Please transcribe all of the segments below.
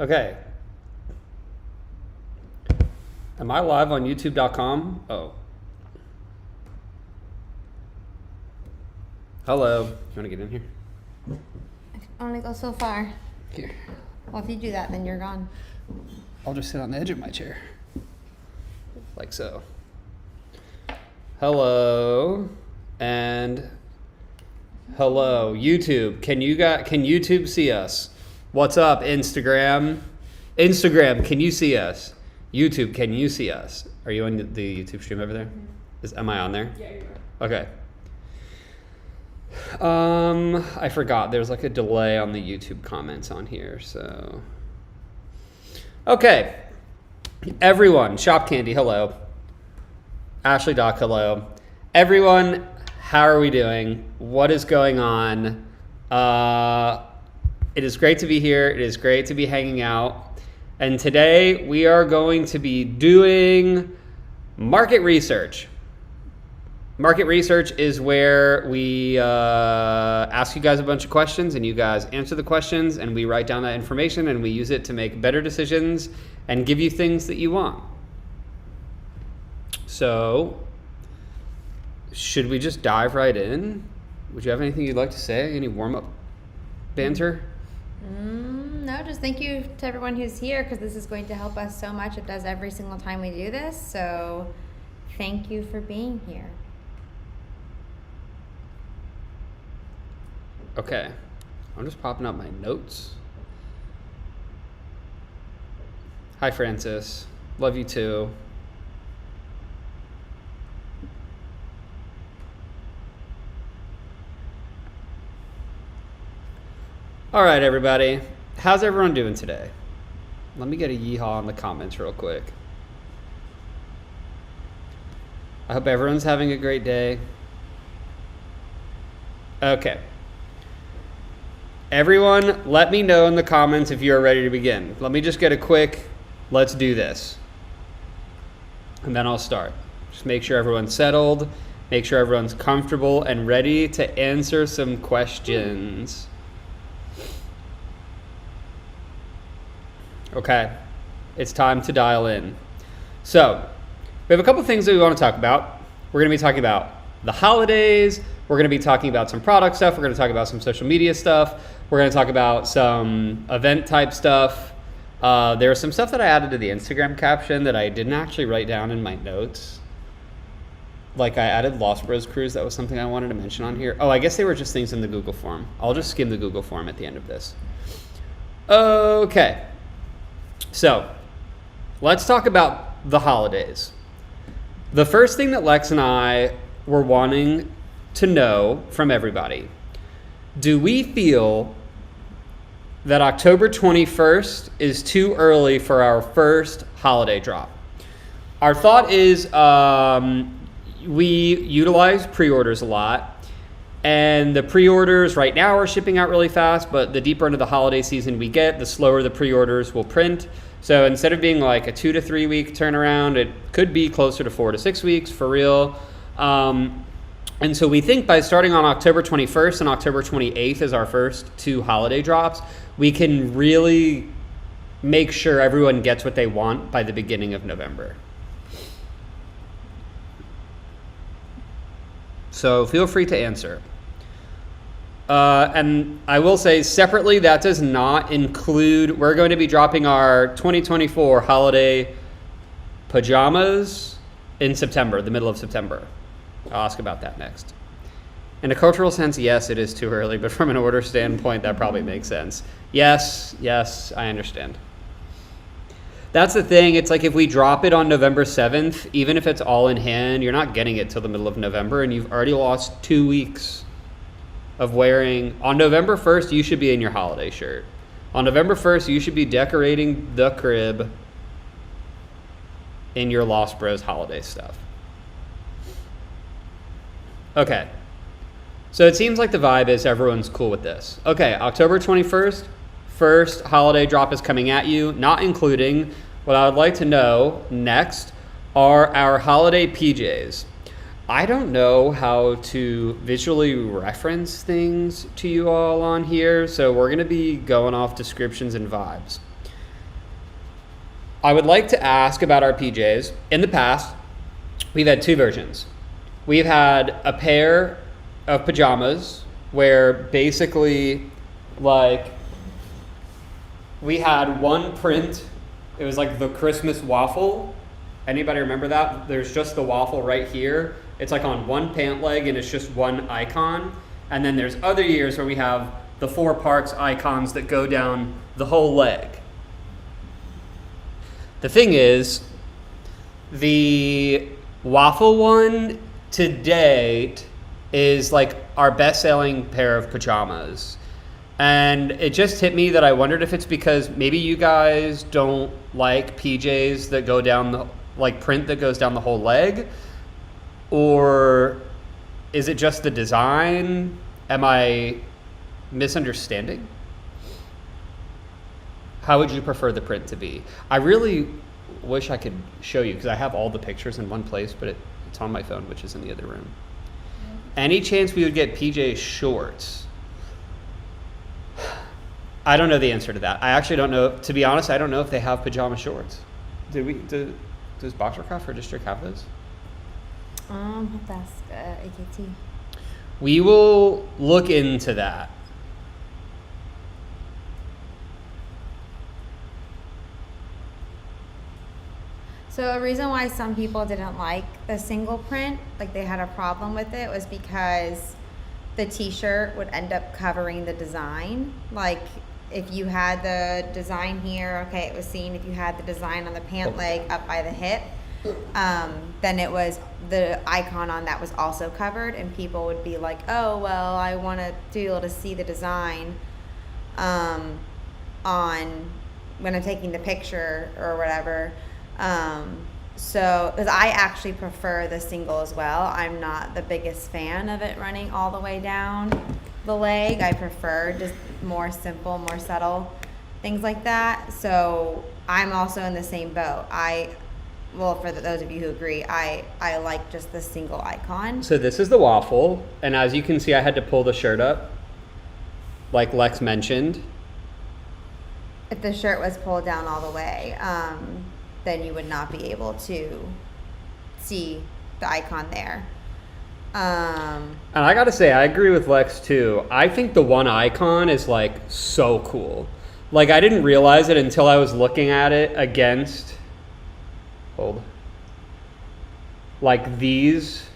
Okay. Am I live on youtube.com? Oh. Hello. You want to get in here? I can only go so far. Here. Well, if you do that, then you're gone. I'll just sit on the edge of my chair. Like so. Hello. And hello. YouTube. Can YouTube see us? What's up, Instagram? Instagram, can you see us? YouTube, can you see us? Are you on the YouTube stream over there? Am I on there? Yeah, you are. Okay. I forgot. There's like a delay on the YouTube comments on here, so. Okay. Everyone, Shop Candy, hello. Ashley Doc, hello. Everyone, how are we doing? What is going on? It is great to be here. It is great to be hanging out. And today we are going to be doing market research. Market research is where we ask you guys a bunch of questions and you guys answer the questions and we write down that information and we use it to make better decisions and give you things that you want. So, should we just dive right in? Would you have anything you'd like to say? Any warm-up banter? No, just thank you to everyone who's here because this is going to help us so much. It does every single time we do this. So thank you for being here. Okay. I'm just popping up my notes. Hi, Francis. Love you too. All right, everybody. How's everyone doing today? Let me get a yeehaw in the comments real quick. I hope everyone's having a great day. Okay. Everyone, let me know in the comments if you are ready to begin. Let me just get a quick, let's do this. And then I'll start. Just make sure everyone's settled, make sure everyone's comfortable and ready to answer some questions. Okay, it's time to dial in. So, we have a couple things that we want to talk about. We're going to be talking about the holidays. We're going to be talking about some product stuff. We're going to talk about some social media stuff. We're going to talk about some event type stuff. There was some stuff that I added to the Instagram caption that I didn't actually write down in my notes. Like I added Lost Bros Cruise. That was something I wanted to mention on here. Oh, I guess they were just things in the Google form. I'll just skim the Google form at the end of this. Okay. So, let's talk about the holidays. The first thing that Lex and I were wanting to know from everybody, do we feel that October 21st is too early for our first holiday drop? Our thought is we utilize pre-orders a lot. And the pre-orders right now are shipping out really fast, but the deeper into the holiday season we get, the slower the pre-orders will print. So instead of being like a 2 to 3 week turnaround, it could be closer to 4 to 6 weeks for real. And so we think by starting on October 21st and October 28th as our first two holiday drops, we can really make sure everyone gets what they want by the beginning of November. So feel free to answer. And I will say separately, that does not include, we're going to be dropping our 2024 holiday pajamas in September, the middle of September. I'll ask about that next. In a cultural sense, yes, it is too early, but from an order standpoint, that probably makes sense. Yes, I understand. That's the thing. It's like if we drop it on November 7th, even if it's all in hand, you're not getting it till the middle of November, and you've already lost 2 weeks of wearing. On November 1st, you should be in your holiday shirt. On November 1st, you should be decorating the crib in your Lost Bros holiday stuff. Okay. So it seems like the vibe is everyone's cool with this. Okay, October 21st, first holiday drop is coming at you, not including what I would like to know next are our holiday PJs. I don't know how to visually reference things to you all on here, so we're going to be going off descriptions and vibes. I would like to ask about our PJs. In the past, we've had two versions. We've had a pair of pajamas where basically, like, we had one print. It was like the Christmas waffle. Anybody remember that? There's just the waffle right here. It's like on one pant leg and it's just one icon. And then there's other years where we have the 4 parts icons that go down the whole leg. The thing is, the waffle one to date is like our best-selling pair of pajamas. And it just hit me that I wondered if it's because maybe you guys don't like PJs that go down the, like print that goes down the whole leg, or is it just the design? Am I misunderstanding? How would you prefer the print to be? I really wish I could show you because I have all the pictures in one place, but it's on my phone, which is in the other room. Any chance we would get PJ shorts? I don't know the answer to that. I actually don't know. To be honest, I don't know if they have pajama shorts. Does Boxercraft or District have those? Have to ask AKT. We will look into that. So a reason why some people didn't like the single print, like they had a problem with it, was because the t-shirt would end up covering the design. Like if you had the design here, okay, it was seen. If you had the design on the pant leg up by the hip, then it was the icon on that was also covered, and people would be like, oh, well, I want to be able to see the design on when I'm taking the picture or whatever. So, because I actually prefer the single as well. I'm not the biggest fan of it running all the way down the leg. I prefer just more simple, more subtle things like that. So I'm also in the same boat. Well, for those of you who agree, I like just the single icon. So this is the waffle, and as you can see, I had to pull the shirt up, like Lex mentioned. If the shirt was pulled down all the way, then you would not be able to see the icon there. And I gotta say, I agree with Lex too. I think the one icon is like so cool. Like I didn't realize it until I was looking at it against, like these.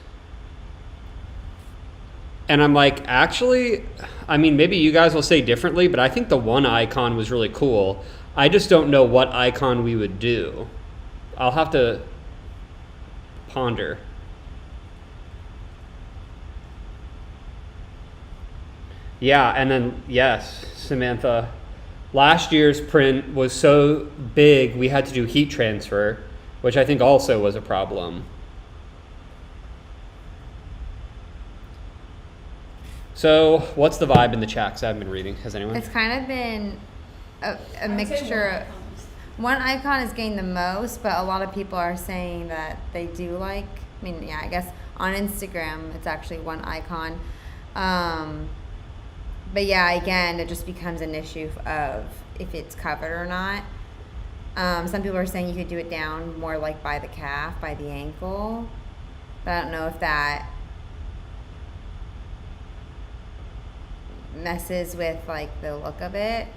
And I'm like, actually, I mean, maybe you guys will say differently, but I think the one icon was really cool. I just don't know what icon we would do. I'll have to ponder. Yeah, and then, yes, Samantha, last year's print was so big we had to do heat transfer, which I think also was a problem. So, what's the vibe in the chat? 'Cause I haven't been reading. Has anyone? It's kind of been a mixture. One icon is getting the most, but a lot of people are saying that they do like, I mean, yeah, I guess on Instagram, it's actually one icon. But yeah, again, it just becomes an issue of if it's covered or not. Some people are saying you could do it down more like by the calf, by the ankle. But I don't know if that messes with like the look of it.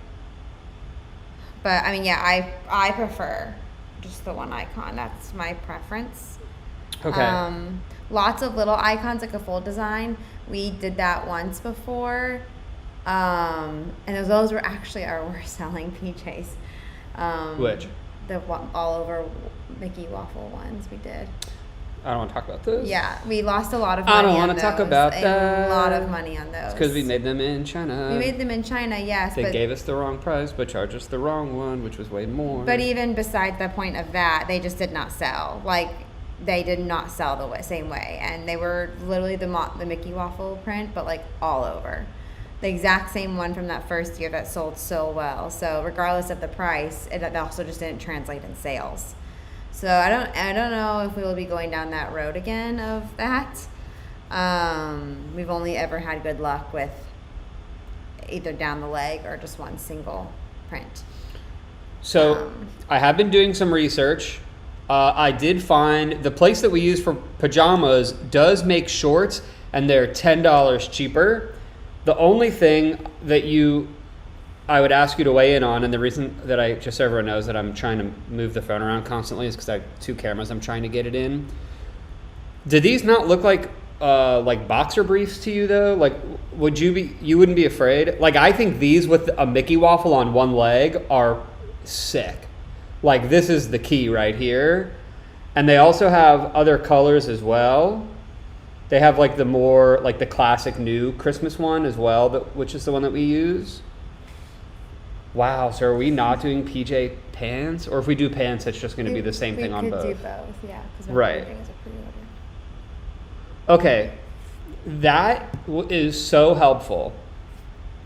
But I mean, yeah, I prefer just the one icon. That's my preference. Okay. Lots of little icons, like a full design. We did that once before. And those were actually our worst selling PJs. Which? The all over Mickey waffle ones we did. I don't want to talk about those. Yeah, we lost a lot of money. I don't want to talk about that. A lot of money on those. Because we made them in China. We made them in China, yes. They gave us the wrong price, but charged us the wrong one, which was way more. But even beside the point of that, they just did not sell. Like, they did not sell the same way. And they were literally the Mickey waffle print, but like all over. The exact same one from that first year that sold so well. So regardless of the price, it also just didn't translate in sales. So I don't know if we will be going down that road again of that. We've only ever had good luck with either down the leg or just one single print. So I have been doing some research. I did find the place that we use for pajamas does make shorts, and they're $10 cheaper. The only thing that I would ask you to weigh in on, and the reason that just so everyone knows that I'm trying to move the phone around constantly is because I have 2 cameras I'm trying to get it in. Do these not look like boxer briefs to you though? Like, you wouldn't be afraid? Like, I think these with a Mickey waffle on one leg are sick. Like, this is the key right here. And they also have other colors as well. They have like the classic new Christmas one as well, which is the one that we use. Wow, so are we not doing PJ pants? Or if we do pants, it's just going to be the same thing on both? We could do both, yeah. Because right. Doing as a pre-order. Okay, that is so helpful.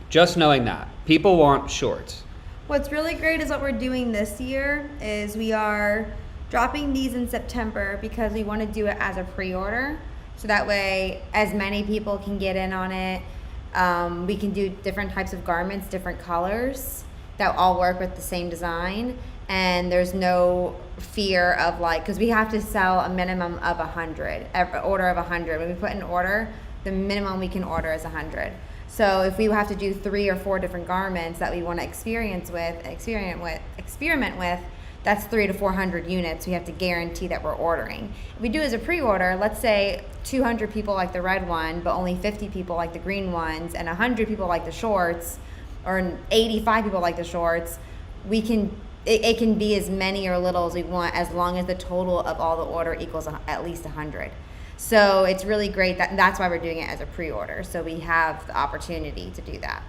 Just knowing that. People want shorts. What's really great is what we're doing this year is we are dropping these in September because we want to do it as a pre-order. So that way, as many people can get in on it. We can do different types of garments, different colors that all work with the same design. And there's no fear of because we have to sell a minimum of 100, order of 100. When we put an order, the minimum we can order is 100. So if we have to do 3 or 4 different garments that we want to experiment with, that's 300 to 400 units we have to guarantee that we're ordering. If we do as a pre-order, let's say 200 people like the red one, but only 50 people like the green ones, and 100 people like the shorts, or 85 people like the shorts, it can be as many or little as we want, as long as the total of all the order equals at least 100. So it's really great that's why we're doing it as a pre-order. So we have the opportunity to do that.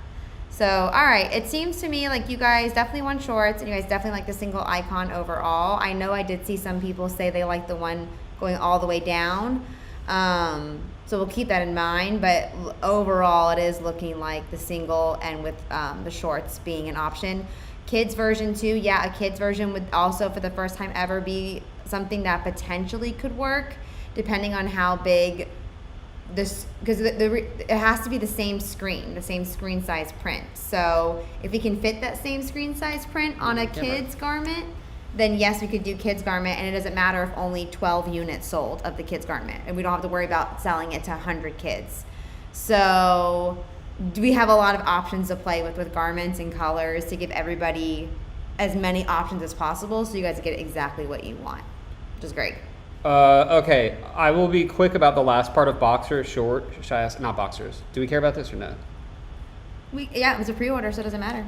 So, all right, it seems to me like you guys definitely want shorts, and you guys definitely like the single icon overall. I know I did see some people say they like the one going all the way down. So we'll keep that in mind, but overall it is looking like the single and with the shorts being an option. Kids version too, yeah, a kids version would also for the first time ever be something that potentially could work, depending on how big this, because it has to be the same screen size print. So if we can fit that same screen size print on a kid's garment, then yes, we could do kids garment, and it doesn't matter if only 12 units sold of the kids garment, and we don't have to worry about selling it to 100 kids. So we have a lot of options to play with garments and colors to give everybody as many options as possible, so you guys get exactly what you want, which is great. Okay, I will be quick about the last part of boxer short. Should I ask? Not boxers. Do we care about this or no? Yeah, it was a pre-order, so it doesn't matter.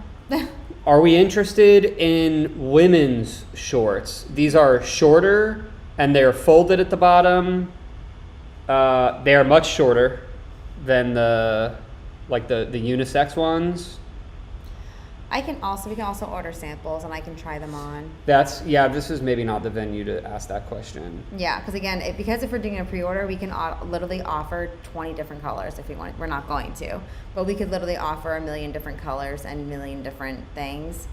Are we interested in women's shorts? These are shorter and they're folded at the bottom. They are much shorter than the unisex ones. We can also order samples and I can try them on. This is maybe not the venue to ask that question. Yeah, because again, if we're doing a pre-order, we can literally offer 20 different colors if we want. We're not going to, but we could literally offer 1 million different colors and 1 million different things.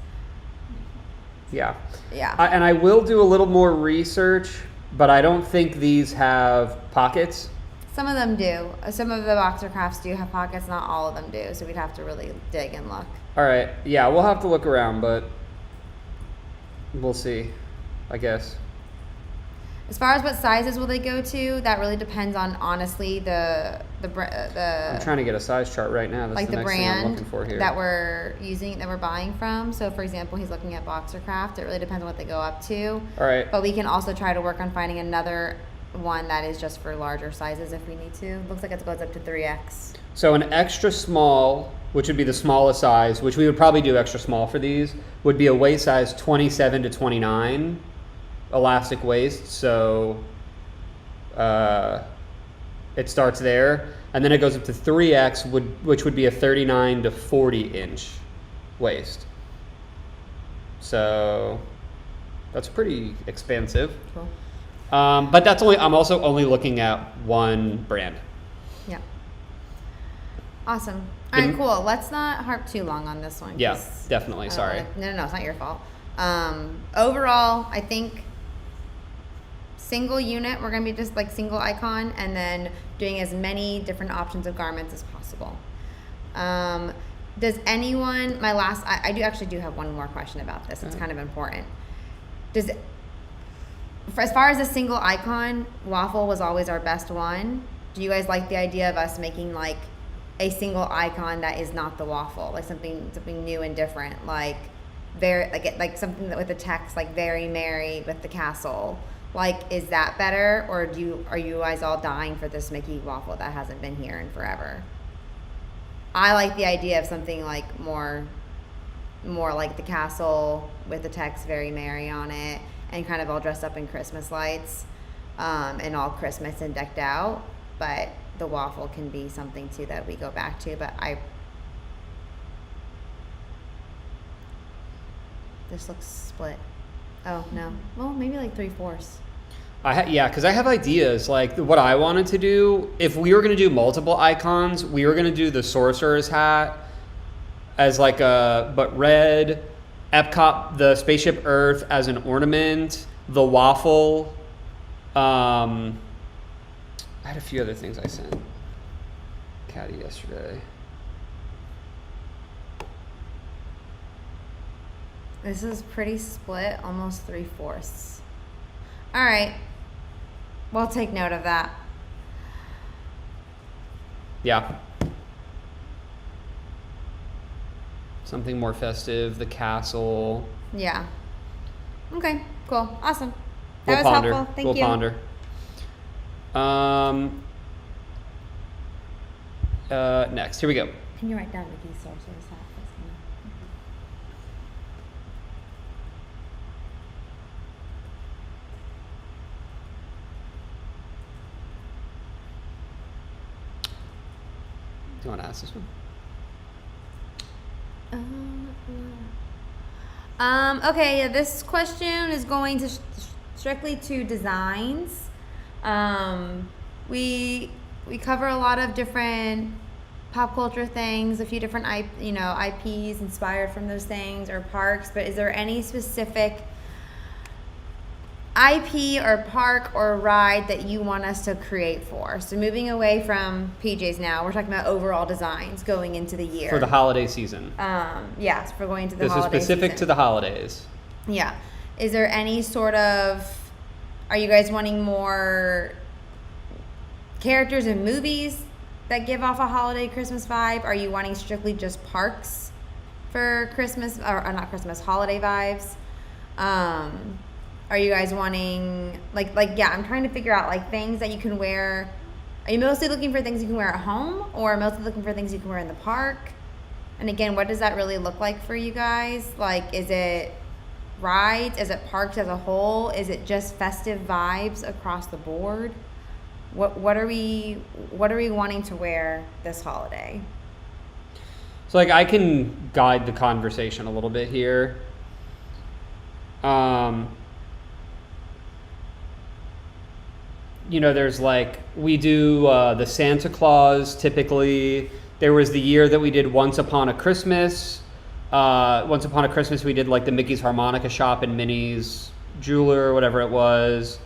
Yeah. Yeah. And I will do a little more research, but I don't think these have pockets. Some of them do. Some of the boxer crafts do have pockets. Not all of them do. So we'd have to really dig and look. All right. Yeah, we'll have to look around, but we'll see, I guess. As far as what sizes will they go to, that really depends on, honestly, the I'm trying to get a size chart right now. That's like the next thing I'm looking for here. that we're using, that we're buying from. So, for example, he's looking at Boxercraft. It really depends on what they go up to. All right. But we can also try to work on finding another one that is just for larger sizes if we need to. Looks like it goes up to 3X. So an extra small, which would be the smallest size, which we would probably do extra small for these, would be a waist size 27 to 29 elastic waist. So it starts there, and then it goes up to 3X, which would be a 39 to 40 inch waist. So that's pretty expansive. Cool. But I'm also only looking at one brand. Yeah. Awesome. All right, cool. Let's not harp too long on this one. Yeah, definitely. Sorry. No, it's not your fault. Overall, I think single unit, we're going to be just like single icon, and then doing as many different options of garments as possible. does anyone, my last, I do actually have one more question about this. It's Okay. kind of important. As far as a single icon, waffle was always our best one. Do you guys like the idea of us making like a single icon that is not the waffle, like something new and different, like like something that with the text like "Very Merry" with the castle? Like, is that better, or are you guys all dying for this Mickey waffle that hasn't been here in forever? I like the idea of something like more like the castle with the text "Very Merry" on it, and kind of all dressed up in Christmas lights, and all Christmas and decked out. But the waffle can be something too that we go back to. But this looks split. Oh no, well maybe like 3/4. Yeah, because I have ideas. Like what I wanted to do, if we were going to do multiple icons, we were going to do the sorcerer's hat as like but red, Epcot, the spaceship Earth as an ornament, the waffle. I had a few other things I sent Caddy yesterday. This is pretty split, almost 3/4. All right, we'll take note of that. Yeah. Something more festive, the castle. Yeah. Okay, cool, awesome. We'll That was ponder. helpful. Thank We'll you. ponder. Next, here we go. Can you write down Mickey's sorcerer's hat? Do you want to ask this one? Okay, yeah, this question is going to strictly to designs. We cover a lot of different pop culture things, a few different IPs inspired from those things or parks, but is there any specific IP or park or ride that you want us to create for? So moving away from PJs now, we're talking about overall designs going into the year. For the holiday season. Yes, for going into the This is holiday specific season. to the holidays. Yeah. Is there any sort of, are you guys wanting more characters in movies that give off a holiday Christmas vibe? Are you wanting strictly just parks for Christmas, or not Christmas, holiday vibes? Are you guys wanting, yeah, I'm trying to figure out, like, things that you can wear. Are you mostly looking for things you can wear at home, or mostly looking for things you can wear in the park? And again, what does that really look like for you guys? Like, is it rides? Is it parks as a whole? Is it just festive vibes across the board? What are we wanting to wear this holiday? So, like, I can guide the conversation a little bit here. There's like, we do the Santa Claus typically. There was the year that we did Once Upon a Christmas. Once Upon a Christmas, we did like the Mickey's Harmonica Shop and Minnie's Jeweler, whatever it was.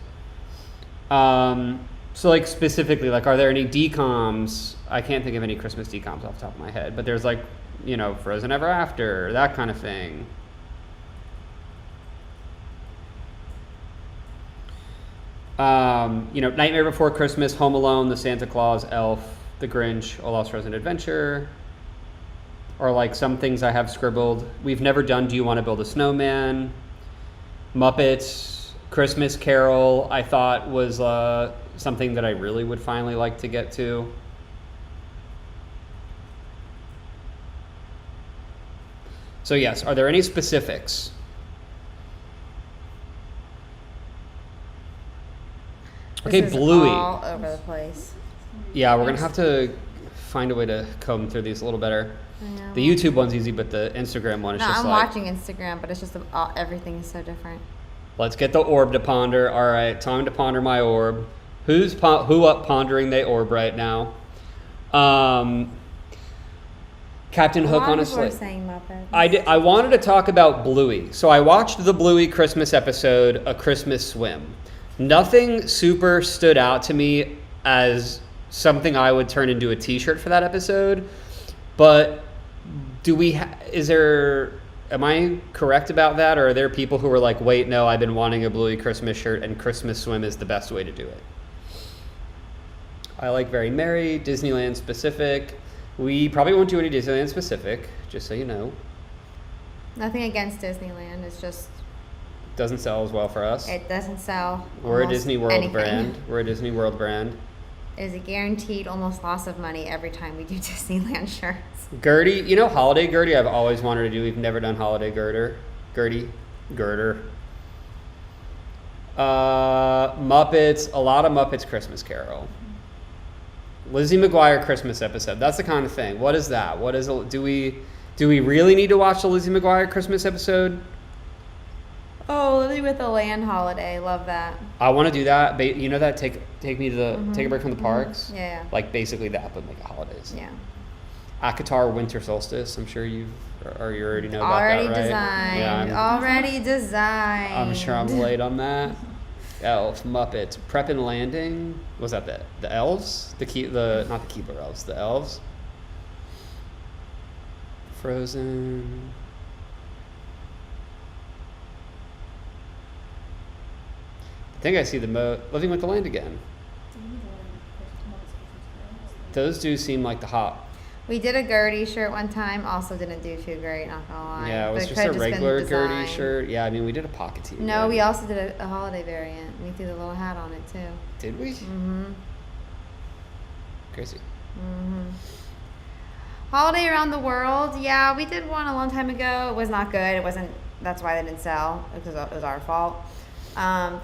So like specifically, like, are there any decoms? I can't think of any Christmas decoms off the top of my head, but there's like, Frozen Ever After, that kind of thing. Nightmare Before Christmas, Home Alone, The Santa Claus, Elf, The Grinch, Olaf's Frozen Adventure. Or like some things I have scribbled. We've never done Do You Want to Build a Snowman? Muppets, Christmas Carol, I thought was something that I really would finally like to get to. So yes, are there any specifics? Okay, This is Bluey. all over the place. Yeah, we're gonna have to find a way to comb through these a little better. I know. The YouTube one's easy, but the Instagram one is No, just I'm like, watching Instagram, but it's just everything is so different. let's get the orb to ponder. All right, time to ponder my orb. Who up pondering the orb right now? Captain A Hook lot on a of people are Slate. saying Muppets. I wanted to talk about Bluey. So I watched the Bluey Christmas episode, A Christmas Swim. Nothing super stood out to me as something I would turn into a t-shirt for that episode. But am I correct about that, or are there people who are like, wait, no, I've been wanting a Bluey Christmas shirt and Christmas swim is the best way to do it? I like very merry, Disneyland specific. We probably won't do any Disneyland specific, just so you know. Nothing against Disneyland. It's just Doesn't sell as well for us. it doesn't sell. We're a almost Disney World anything. brand. We're a Disney World brand. It is a guaranteed almost loss of money every time we do Disneyland shirts. Gertie, holiday Gertie I've always wanted to do. We've never done holiday Gertie. Girder. Muppets, a lot of Muppets Christmas Carol. Lizzie McGuire Christmas episode. That's the kind of thing. What is that? Do we really need to watch the Lizzie McGuire Christmas episode? Oh, Lily with the Land holiday. Love that. I want to do that. You know that take me to the take a break from the parks. Yeah. Like basically that, but make it holidays. Yeah. Akatar Winter Solstice. I'm sure you already know about Already that, right? designed. Yeah, Already designed. I'm sure I'm late on that. Elf, Muppets, Prep and Landing. Was that the elves? Not the Keebler elves. The elves. Frozen. I think I see Living with the Land again. Those do seem like the hop. We did a Gertie shirt one time. Also didn't do too great, not gonna lie. Yeah, it was But just a could've been regular Gertie designed. shirt. Yeah, I mean, we did a pocket tee. No, right? we also did a holiday variant. We threw the little hat on it too. Did we? Mm-hmm. Crazy. Mm-hmm. Holiday around the world. Yeah, we did one a long time ago. It was not good. It wasn't. That's why they didn't sell. Because it was our fault. I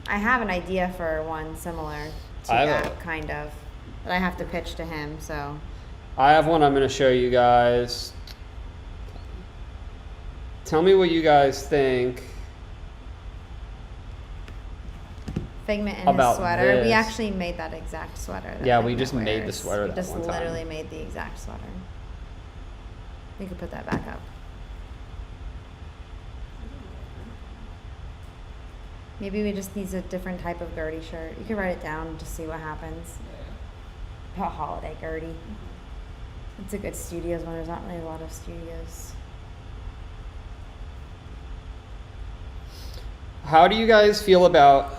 have an idea for one similar to that kind of, but I have to pitch to him. So. I have one I'm going to show you guys. Tell me what you guys think. Figment in About his sweater. this. We actually made that exact sweater. that Yeah, we Figment just made the wears. sweater We that just one time. literally made the exact sweater. We could put that back up. Maybe we just need a different type of Gertie shirt. You can write it down and just see what happens. Put holiday Gertie. It's a good studios one. There's not really a lot of studios. How do you guys feel about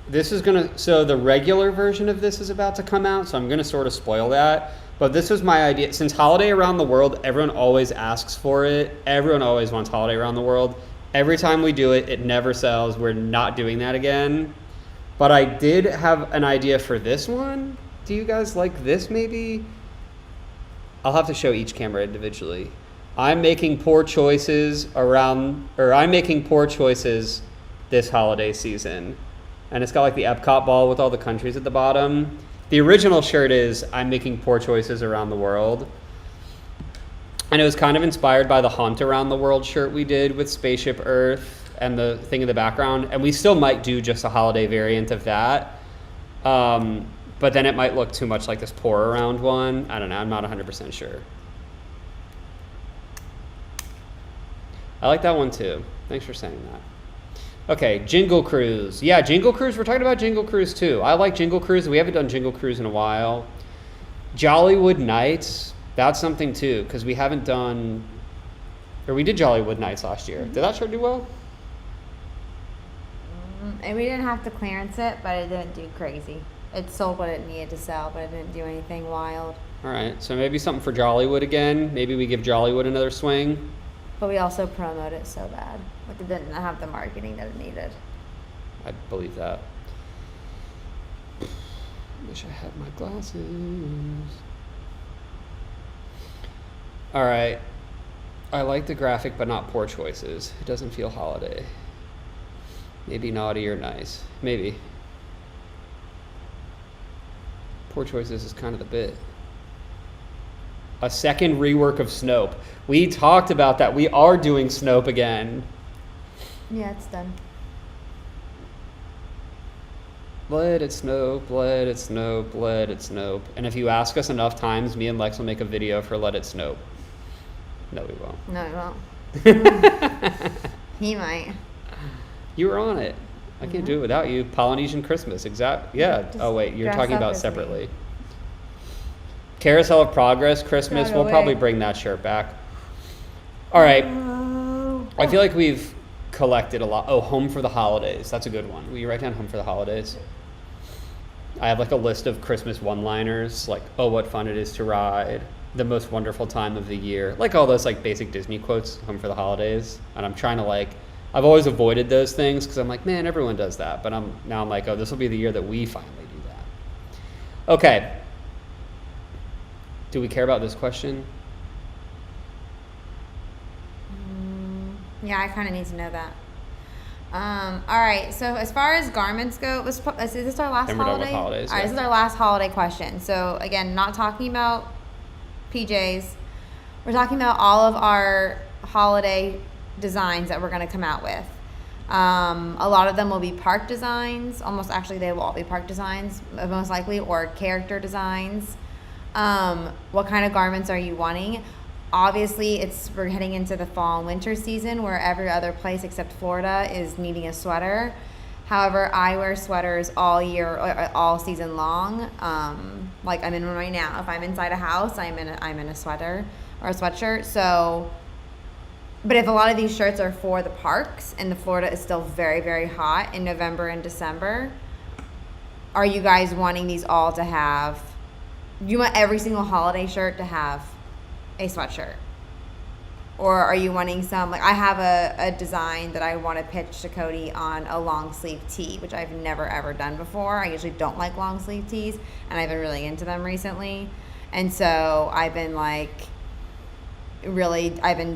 this? So the regular version of this is about to come out, so I'm going to sort of spoil that. But this was my idea. Since Holiday Around the World, everyone always asks for it. Everyone always wants Holiday Around the World. Every time we do it, it never sells. We're not doing that again. But I did have an idea for this one. Do you guys like this maybe? I'll have to show each camera individually. I'm making poor choices this holiday season. And it's got like the Epcot ball with all the countries at the bottom. The original shirt is I'm making poor choices around the world. And it was kind of inspired by the Haunt Around the World shirt we did with Spaceship Earth and the thing in the background. And we still might do just a holiday variant of that. But then it might look too much like this pour around one. I don't know. I'm not 100% sure. I like that one too. Thanks for saying that. Okay, Jingle Cruise. Yeah, Jingle Cruise. We're talking about Jingle Cruise too. I like Jingle Cruise. We haven't done Jingle Cruise in a while. Jollywood Nights. That's something too, because we haven't done, or we did Jollywood Nights last year. Did that shirt do well? And we didn't have to clearance it, but it didn't do crazy. It sold what it needed to sell, but it didn't do anything wild. All right, so maybe something for Jollywood again. Maybe we give Jollywood another swing. But we also promote it so bad. Like it didn't have the marketing that it needed. I believe that. Wish I had my glasses. All right. I like the graphic, but not poor choices. It doesn't feel holiday. Maybe naughty or nice. Maybe. Poor choices is kind of the bit. A second rework of Snope. We talked about that. We are doing Snope again. Yeah, it's done. Let it Snope, let it Snope, let it Snope. And if you ask us enough times, me and Lex will make a video for Let It Snope. No, we won't. No, he won't. He might. You were on it. I can't do it without you. Polynesian Christmas, exact. Yeah. Just Oh wait, you're dress talking up about as me. separately. Carousel of Progress Christmas. Got We'll probably away. bring that shirt back. All right. Oh. I feel like we've collected a lot. Oh, Home for the Holidays. That's a good one. Will you write down Home for the Holidays? I have like a list of Christmas one-liners, like, oh, what fun it is to ride, the most wonderful time of the year. Like all those like basic Disney quotes, Home for the Holidays. And I'm trying to like, I've always avoided those things because I'm like, man, everyone does that. But now I'm like, oh, this will be the year that we finally do that. Okay. Do we care about this question? Yeah, I kind of need to know that. All right. So as far as garments go, is this our last And we're done holiday? with holidays, All right, yeah. this is our last holiday question. So again, not talking about PJs. We're talking about all of our holiday designs that we're going to come out with. A lot of them will be park designs. Almost actually, they will all be park designs, most likely, or character designs. What kind of garments are you wanting? Obviously, we're heading into the fall and winter season where every other place except Florida is needing a sweater. However, I wear sweaters all year, or all season long. Like I'm in one right now. If I'm inside a house, I'm in a sweater or a sweatshirt. So, but if a lot of these shirts are for the parks and the Florida is still very, very hot in November and December, are you guys wanting these all to have? Do you want every single holiday shirt to have a sweatshirt? Or are you wanting some, like I have a design that I want to pitch to Cody on a long sleeve tee, which I've never ever done before. I usually don't like long sleeve tees, and I've been really into them recently. And so I've been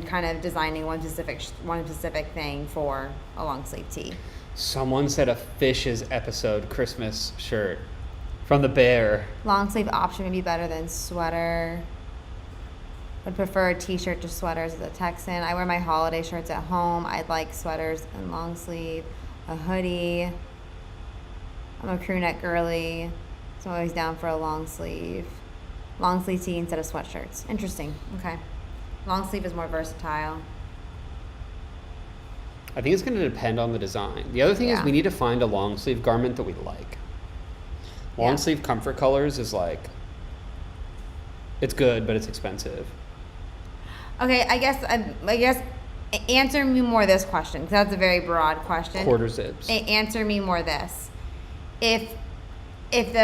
kind of designing one specific thing for a long sleeve tee. Someone said a Fishes episode Christmas shirt from the Bear. Long sleeve option would be better than sweater. Would prefer a t-shirt to sweaters as a Texan. I wear my holiday shirts at home. I'd like sweaters and long sleeve, a hoodie. I'm a crew neck girly, so I'm always down for a long sleeve tee instead of sweatshirts. Interesting. Okay. Long sleeve is more versatile. I think it's going to depend on the design. The other thing is Yeah. we need to find a long sleeve garment that we like. Long Yeah. sleeve comfort colors is like, it's good, but it's expensive. Okay, I guess answer me more this question, because that's a very broad question. Quarter zips. Answer me more this. If it's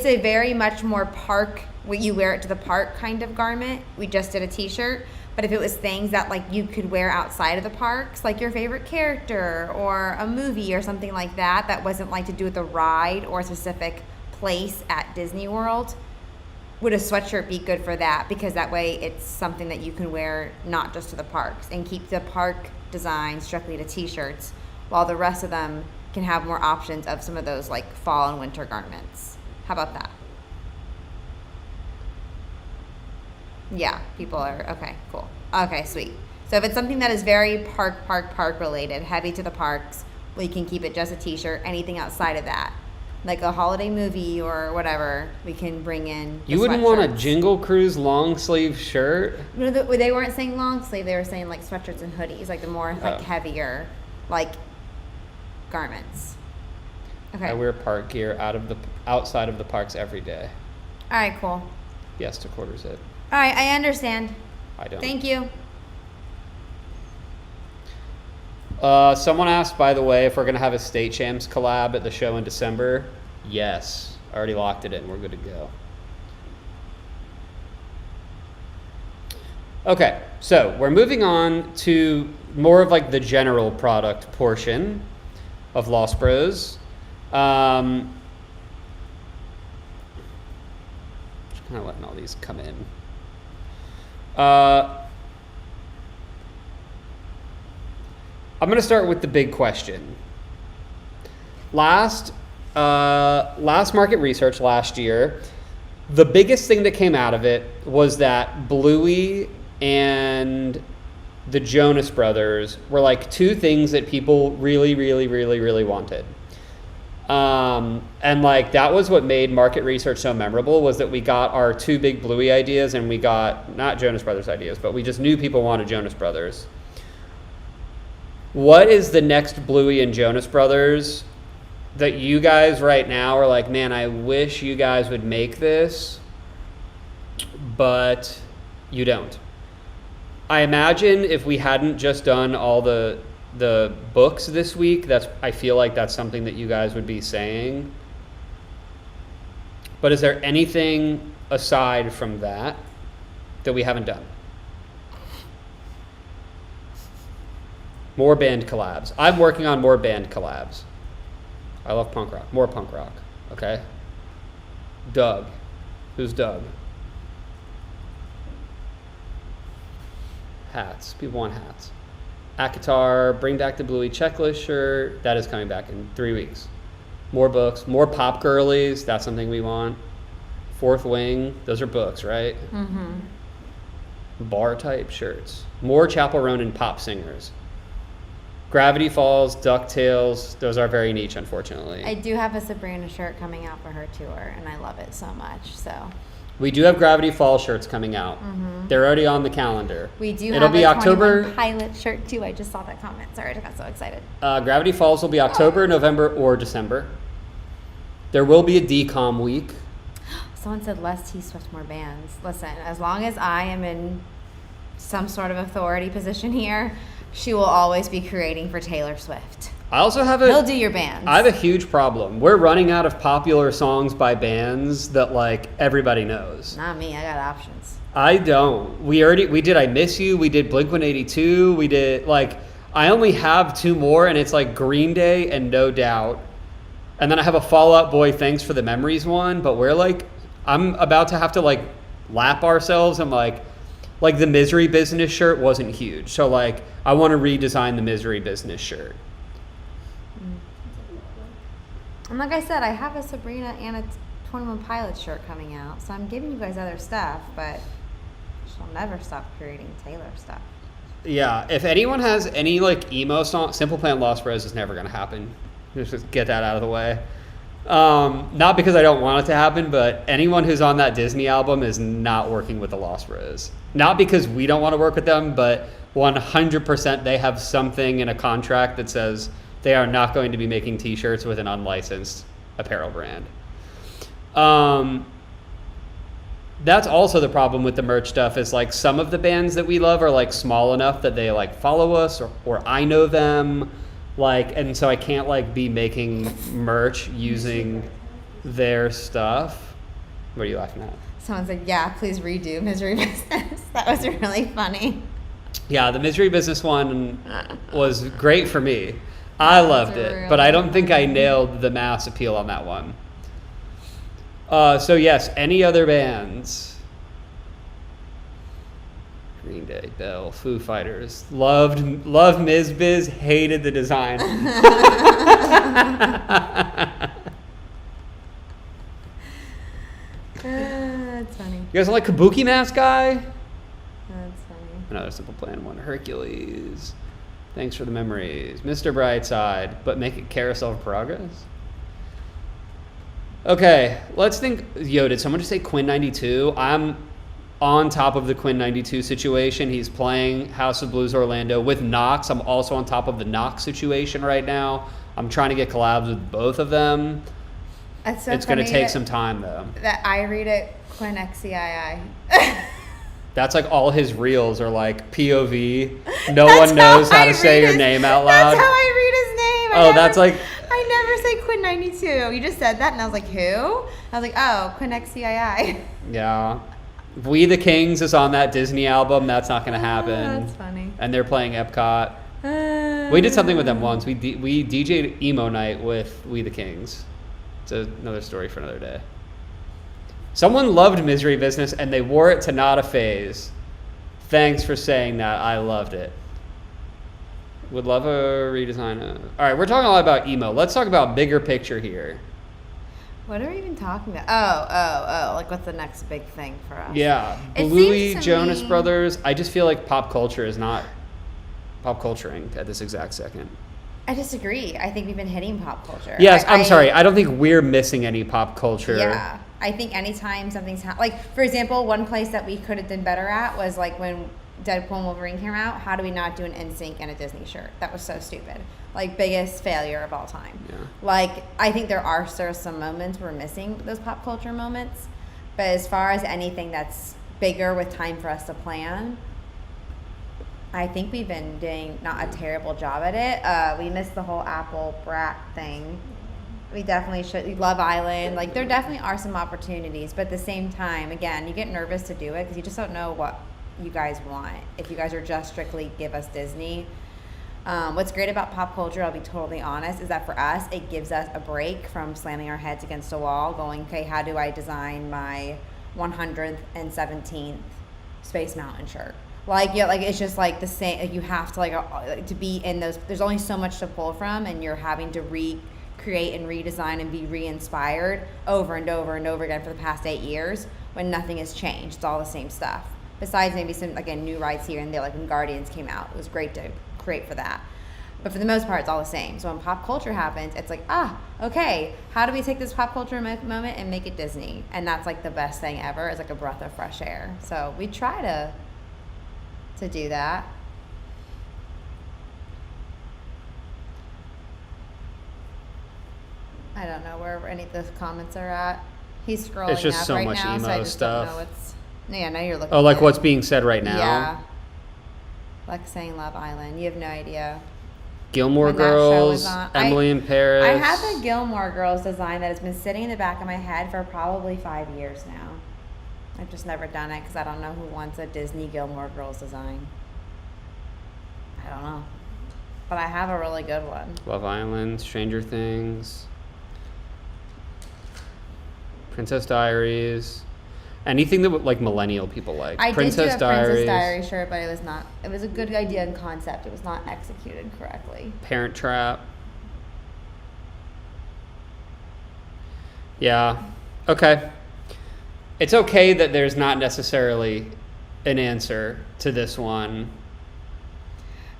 a very much more park, you wear it to the park kind of garment, we just did a t-shirt. But if it was things that like you could wear outside of the parks, like your favorite character or a movie or something like that, that wasn't like to do with a ride or a specific place at Disney World, would a sweatshirt be good for that? Because that way it's something that you can wear not just to the parks, and keep the park design strictly to t-shirts, while the rest of them can have more options of some of those like fall and winter garments. How about that? Yeah, people are okay, cool. Okay, sweet. So if it's something that is very park related, heavy to the parks, we can keep it just a t-shirt. Anything outside of that, like a holiday movie or whatever, we can bring in the You wouldn't want a sweatshirts. Jingle Cruise long sleeve shirt? No, they weren't saying long sleeve. They were saying like sweatshirts and hoodies, like the more like Oh. heavier, like garments. Okay. I wear park gear outside of the parks every day. All right, cool. Yes to quarter zip. All right, I understand. I don't. Thank you. Someone asked, by the way, if we're going to have a State Champs collab at the show in December. Yes. I already locked it in. We're good to go. Okay, so we're moving on to more of like the general product portion of Lost Bros. Just kind of letting all these come in. I'm going to start with the big question. Last market research last year, the biggest thing that came out of it was that Bluey and the Jonas Brothers were like two things that people really, really, really, really wanted. And like that was what made market research so memorable, was that we got our two big Bluey ideas and we got not Jonas Brothers ideas, but we just knew people wanted Jonas Brothers. What is the next Bluey and Jonas Brothers that you guys right now are like, man, I wish you guys would make this, but you don't. I imagine if we hadn't just done all the books this week, I feel like that's something that you guys would be saying. But is there anything aside from that we haven't done? More band collabs. I'm working on more band collabs. I love punk rock. More punk rock. Okay? Doug. Who's Doug? Hats. People want hats. Akatar, bring back the Bluey checklist shirt. That is coming back in 3 weeks. More books. More pop girlies. That's something we want. Fourth Wing. Those are books, right? Mm-hmm. Bar type shirts. More Chapel Ronin pop singers. Gravity Falls, DuckTales. Those are very niche, unfortunately. I do have a Sabrina shirt coming out for her tour, and I love it so much. So we do have Gravity Falls shirts coming out. Mm-hmm. They're already on the calendar. We do It'll have be a October 21 Pilot shirt too. I just saw that comment. Sorry, I got so excited. Gravity Falls will be October, November, or December. There will be a DCOM week. Someone said less T-Swift, more bands. Listen, as long as I am in some sort of authority position here, she will always be creating for Taylor Swift. I also have He'll do your bands. I have a huge problem. We're running out of popular songs by bands that like everybody knows. Not me. I got options. I don't. We did I Miss You, we did Blink-182, we did like I only have two more and it's like Green Day and No Doubt. And then I have a Fall Out Boy Thanks for the Memories one, but we're like I'm about to have to like lap ourselves and like the Misery Business shirt wasn't huge. So like I want to redesign the Misery Business shirt. And like I said, I have a Sabrina and a 21 Pilots shirt coming out. So I'm giving you guys other stuff, but she'll never stop creating Taylor stuff. Yeah, if anyone has any like emo song, Simple Plan Lost Rose is never going to happen. Just get that out of the way. Not because I don't want it to happen, but anyone who's on that Disney album is not working with the Lost Rose. Not because we don't want to work with them, but 100% they have something in a contract that says they are not going to be making t-shirts with an unlicensed apparel brand. That's also the problem with the merch stuff is like some of the bands that we love are like small enough that they like follow us or I know them. Like, and so I can't like be making merch using their stuff. What are you laughing at? Someone said, yeah, please redo Misery Business. That was really funny. Yeah, the Misery Business one was great for me. I loved it, but I don't think I nailed the mass appeal on that one. So yes, any other bands? Green Day, Bell, Foo Fighters. Loved Ms. Biz, hated the design. That's funny. You guys like Kabuki Mask Guy? That's funny. Another Simple Plan one. Hercules. Thanks for the memories. Mr. Brightside, but make it Carousel of Progress? Okay, let's think. Yo, did someone just say Quinn 92? I'm on top of the Quinn 92 situation. He's playing House of Blues Orlando with Knox. I'm also on top of the Knox situation right now. I'm trying to get collabs with both of them. That's so it's going to funny take some time, though. That I read it Quinn XCII. That's like all his reels are like POV. No one knows how to say your name out loud. That's how I read his name. That's like... I never say Quinn 92. You just said that, and I was like, who? I was like, oh, Quinn XCII. Yeah. We the Kings is on that Disney album. That's not going to happen. That's funny. And they're playing Epcot. We did something with them once. We DJ'd emo night with We the Kings. It's another story for another day. Someone loved Misery Business and they wore it to Not a Phase. Thanks for saying that. I loved it. Would love a redesign. All right, we're talking a lot about emo. Let's talk about bigger picture here. What are we even talking about? Oh, like what's the next big thing for us? Yeah, Bluey, Jonas Brothers. I just feel like pop culture is not pop culturing at this exact second. I disagree. I think we've been hitting pop culture. Yes, I'm sorry. I don't think we're missing any pop culture. Yeah, I think anytime something's like, for example, one place that we could have done better at was like when Deadpool and Wolverine came out, how do we not do an NSYNC and a Disney shirt? That was so stupid. Like, biggest failure of all time. Yeah. Like, I think there are still some moments we're missing, those pop culture moments. But as far as anything that's bigger with time for us to plan, I think we've been doing not a terrible job at it. We missed the whole Apple brat thing. We definitely should. Love Island. Like, there definitely are some opportunities. But at the same time, again, you get nervous to do it because you just don't know what you guys want. If you guys are just strictly give us Disney. What's great about pop culture, I'll be totally honest, is that for us, it gives us a break from slamming our heads against a wall going, okay, how do I design my 117th Space Mountain shirt? Like, yeah, like it's just like the same. Like, you have to like to be in those. There's only so much to pull from, and you're having to recreate and redesign and be re-inspired over and over and over again for the past 8 years when nothing has changed. It's all the same stuff. Besides maybe some again new rides here and there, like when Guardians came out, it was great to create for that. But for the most part, it's all the same. So when pop culture happens, it's like, okay, how do we take this pop culture moment and make it Disney? And that's like the best thing ever. It's like a breath of fresh air. So we try to do that. I don't know where any of the comments are at. He's scrolling It's just up so right much now, so emo I just stuff. don't know what's. Yeah, now you're looking. Oh, like at what's being said right now? Yeah. Like saying Love Island. You have no idea. Gilmore When that show was Girls, on. Emily in Paris. I have a Gilmore Girls design that has been sitting in the back of my head for probably 5 years now. I've just never done it because I don't know who wants a Disney Gilmore Girls design. I don't know. But I have a really good one. Love Island, Stranger Things, Princess Diaries, anything that like millennial people like. I Princess did do a Diaries, Princess Diaries shirt, but it was a good idea and concept. It was not executed correctly. Parent Trap. Yeah. Okay. It's okay that there's not necessarily an answer to this one.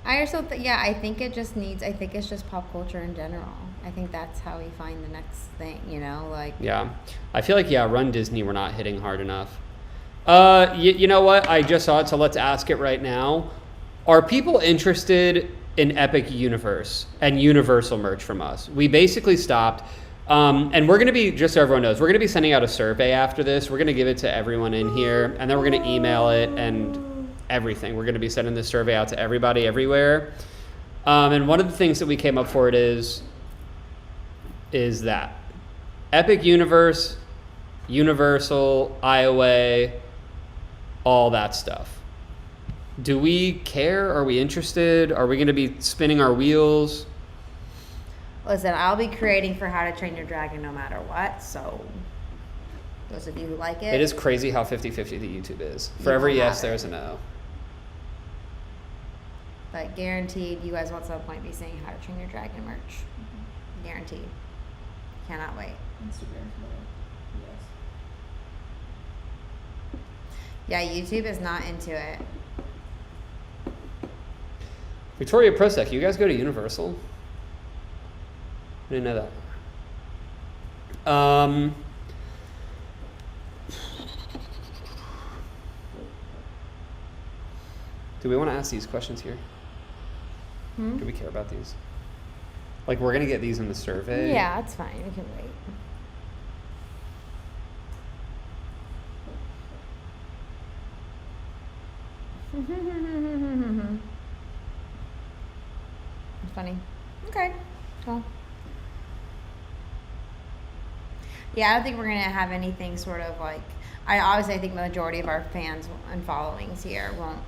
I also, I think it just needs, I think it's just pop culture in general. I think that's how we find the next thing, like. Yeah. I feel like, Run Disney, we're not hitting hard enough. You know what? I just saw it, so let's ask it right now. Are people interested in Epic Universe and Universal merch from us? We basically stopped. And we're going to be, just so everyone knows, we're going to be sending out a survey after this. We're going to give it to everyone in here, and then we're going to email it and everything. We're going to be sending this survey out to everybody everywhere. And one of the things that we came up for it is that Epic Universe, Universal, IOA, all that stuff. Do we care? Are we interested? Are we going to be spinning our wheels? Listen, I'll be creating for How to Train Your Dragon no matter what, so those of you who like it. It is crazy how 50-50 the YouTube is. For You every will yes, have there's it. a no. But guaranteed, you guys will at some point be seeing How to Train Your Dragon merch. Guaranteed. Cannot wait. Instagram for Yeah, YouTube is not into it. Victoria Prosek, you guys go to Universal? I didn't know that. Do we want to ask these questions here? Do we care about these? Like, we're going to get these in the survey? Yeah, it's fine. We can wait. It's funny. Okay, cool. Yeah, I don't think we're gonna have anything sort of like. I think the majority of our fans and followings here won't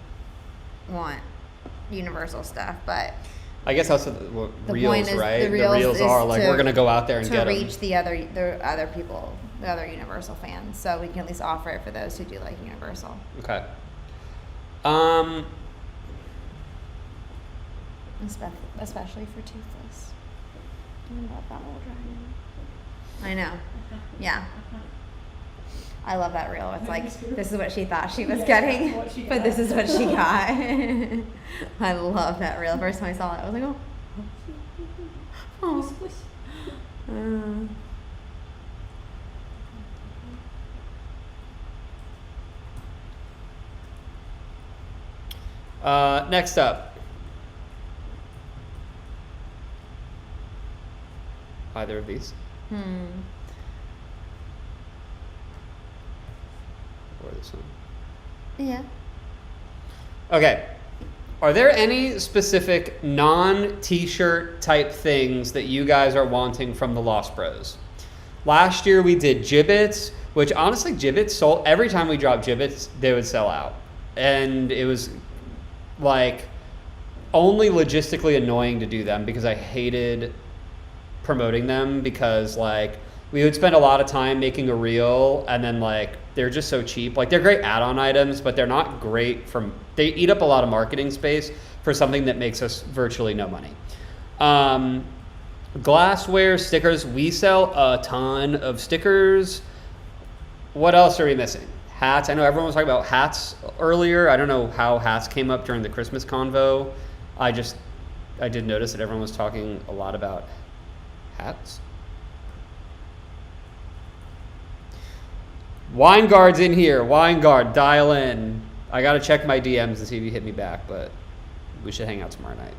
want Universal stuff, but I guess that's what the reels, point is right? the reels is are like, to- we're going to go out there and to get reach them. the other people, the other Universal fans, so we can at least offer it for those who do like Universal. Okay. Especially for Toothless. I love that little dragon. I know. Yeah. I love that reel. It's like, this is what she thought she was getting, what she but got. this is what she got. I love that reel. First time I saw it, I was like, oh. Next up. Either of these. Or this one. Yeah. Okay. Are there any specific non-t-shirt type things that you guys are wanting from the Lost Bros? Last year we did gibbets, which honestly gibbets sold every time we dropped gibbets, they would sell out. And it was like only logistically annoying to do them because I hated promoting them because like we would spend a lot of time making a reel and then like they're just so cheap. Like they're great add-on items, but they're not great they eat up a lot of marketing space for something that makes us virtually no money. Glassware, stickers, we sell a ton of stickers. What else are we missing? Hats. I know everyone was talking about hats earlier. I don't know how hats came up during the Christmas convo. I did notice that everyone was talking a lot about hats. Wineguard's in here. Wineguard, dial in. I gotta check my DMs and see if you hit me back, but we should hang out tomorrow night.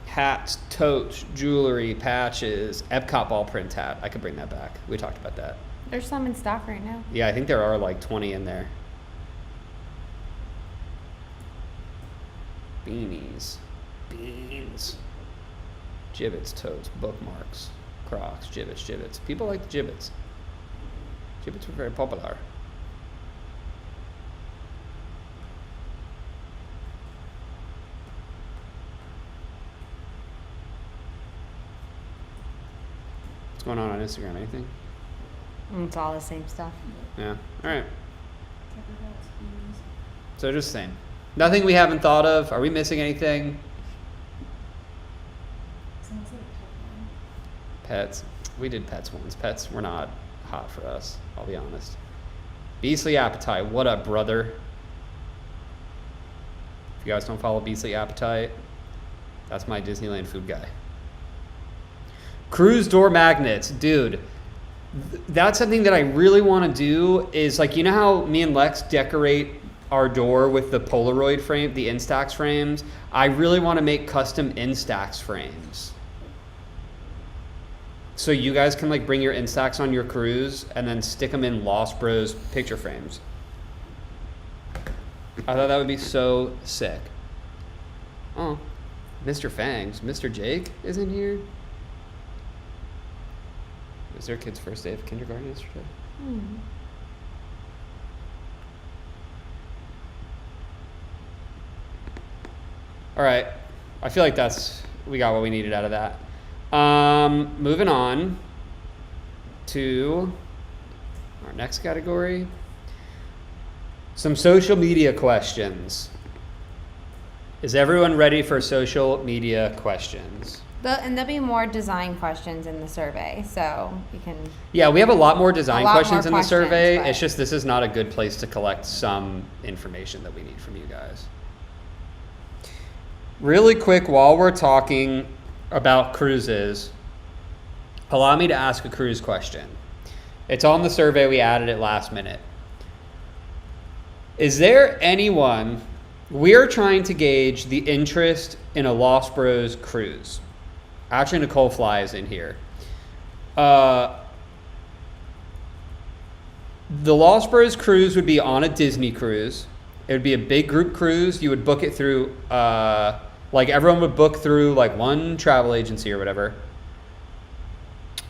Hats, totes, jewelry, patches, Epcot ball print hat. I could bring that back. We talked about that. There's some in stock right now. Yeah, I think there are like 20 in there. Beanies, beans, gibbets, totes, bookmarks, Crocs, gibbets. People like the gibbets. Gibbets were very popular. What's going on Instagram? Anything? It's all the same stuff. Yeah. All right. So just the same. Nothing we haven't thought of. Are we missing anything? Pets. We did pets once. Pets were not hot for us, I'll be honest. Beastly Appetite. What up, brother? If you guys don't follow Beastly Appetite, that's my Disneyland food guy. Cruise door magnets. Dude, that's something that I really want to do is like, you know how me and Lex decorate our door with the Polaroid frame, the Instax frames? I really want to make custom Instax frames. So you guys can like bring your Instax on your cruise and then stick them in Lost Bros picture frames. I thought that would be so sick. Oh, Mr. Fangs. Mr. Jake is in here. Was their kid's first day of kindergarten yesterday? All right. I feel like we got what we needed out of that. Moving on to our next category. Some social media questions. Is everyone ready for social media questions? And there'll be more design questions in the survey, so you can... Yeah, we have a lot more design questions in the survey. But... It's just this is not a good place to collect some information that we need from you guys. Really quick, while we're talking about cruises, allow me to ask a cruise question. It's on the survey. We added it last minute. Is there anyone... We're trying to gauge the interest in a Lost Bros cruise. Actually, Nicole Fly is in here. The Lost Bros cruise would be on a Disney cruise. It would be a big group cruise. You would book it through, like everyone would book through like one travel agency or whatever.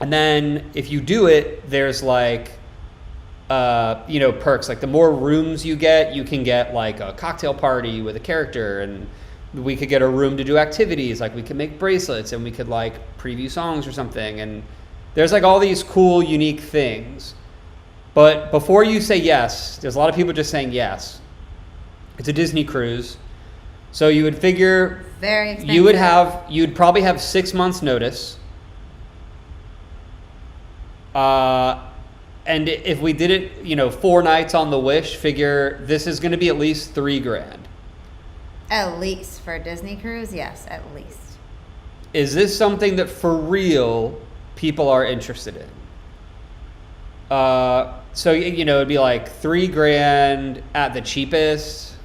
And then if you do it, there's like, perks. Like the more rooms you get, you can get like a cocktail party with a character, and we could get a room to do activities. Like we could make bracelets and we could like preview songs or something. And there's like all these cool, unique things. But before you say yes, there's a lot of people just saying yes. It's a Disney cruise. So you would figure very expensive. You'd probably have 6 months notice. And if we did it, 4 nights on the Wish, figure this is going to be at least $3,000. At least for a Disney cruise, yes, at least. Is this something that for real people are interested in? So it'd be like $3,000 at the cheapest.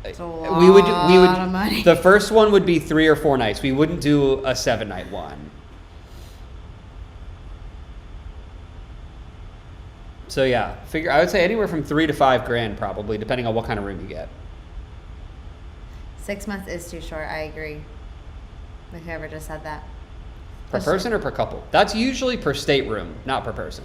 It's a we would lot of money. The first one would be 3 or 4 nights. We wouldn't do a 7-night one. So yeah, I would say anywhere from $3,000 to $5,000 probably, depending on what kind of room you get. 6 months is too short. I agree with whoever just said that. Per person or per couple? That's usually per stateroom, not per person.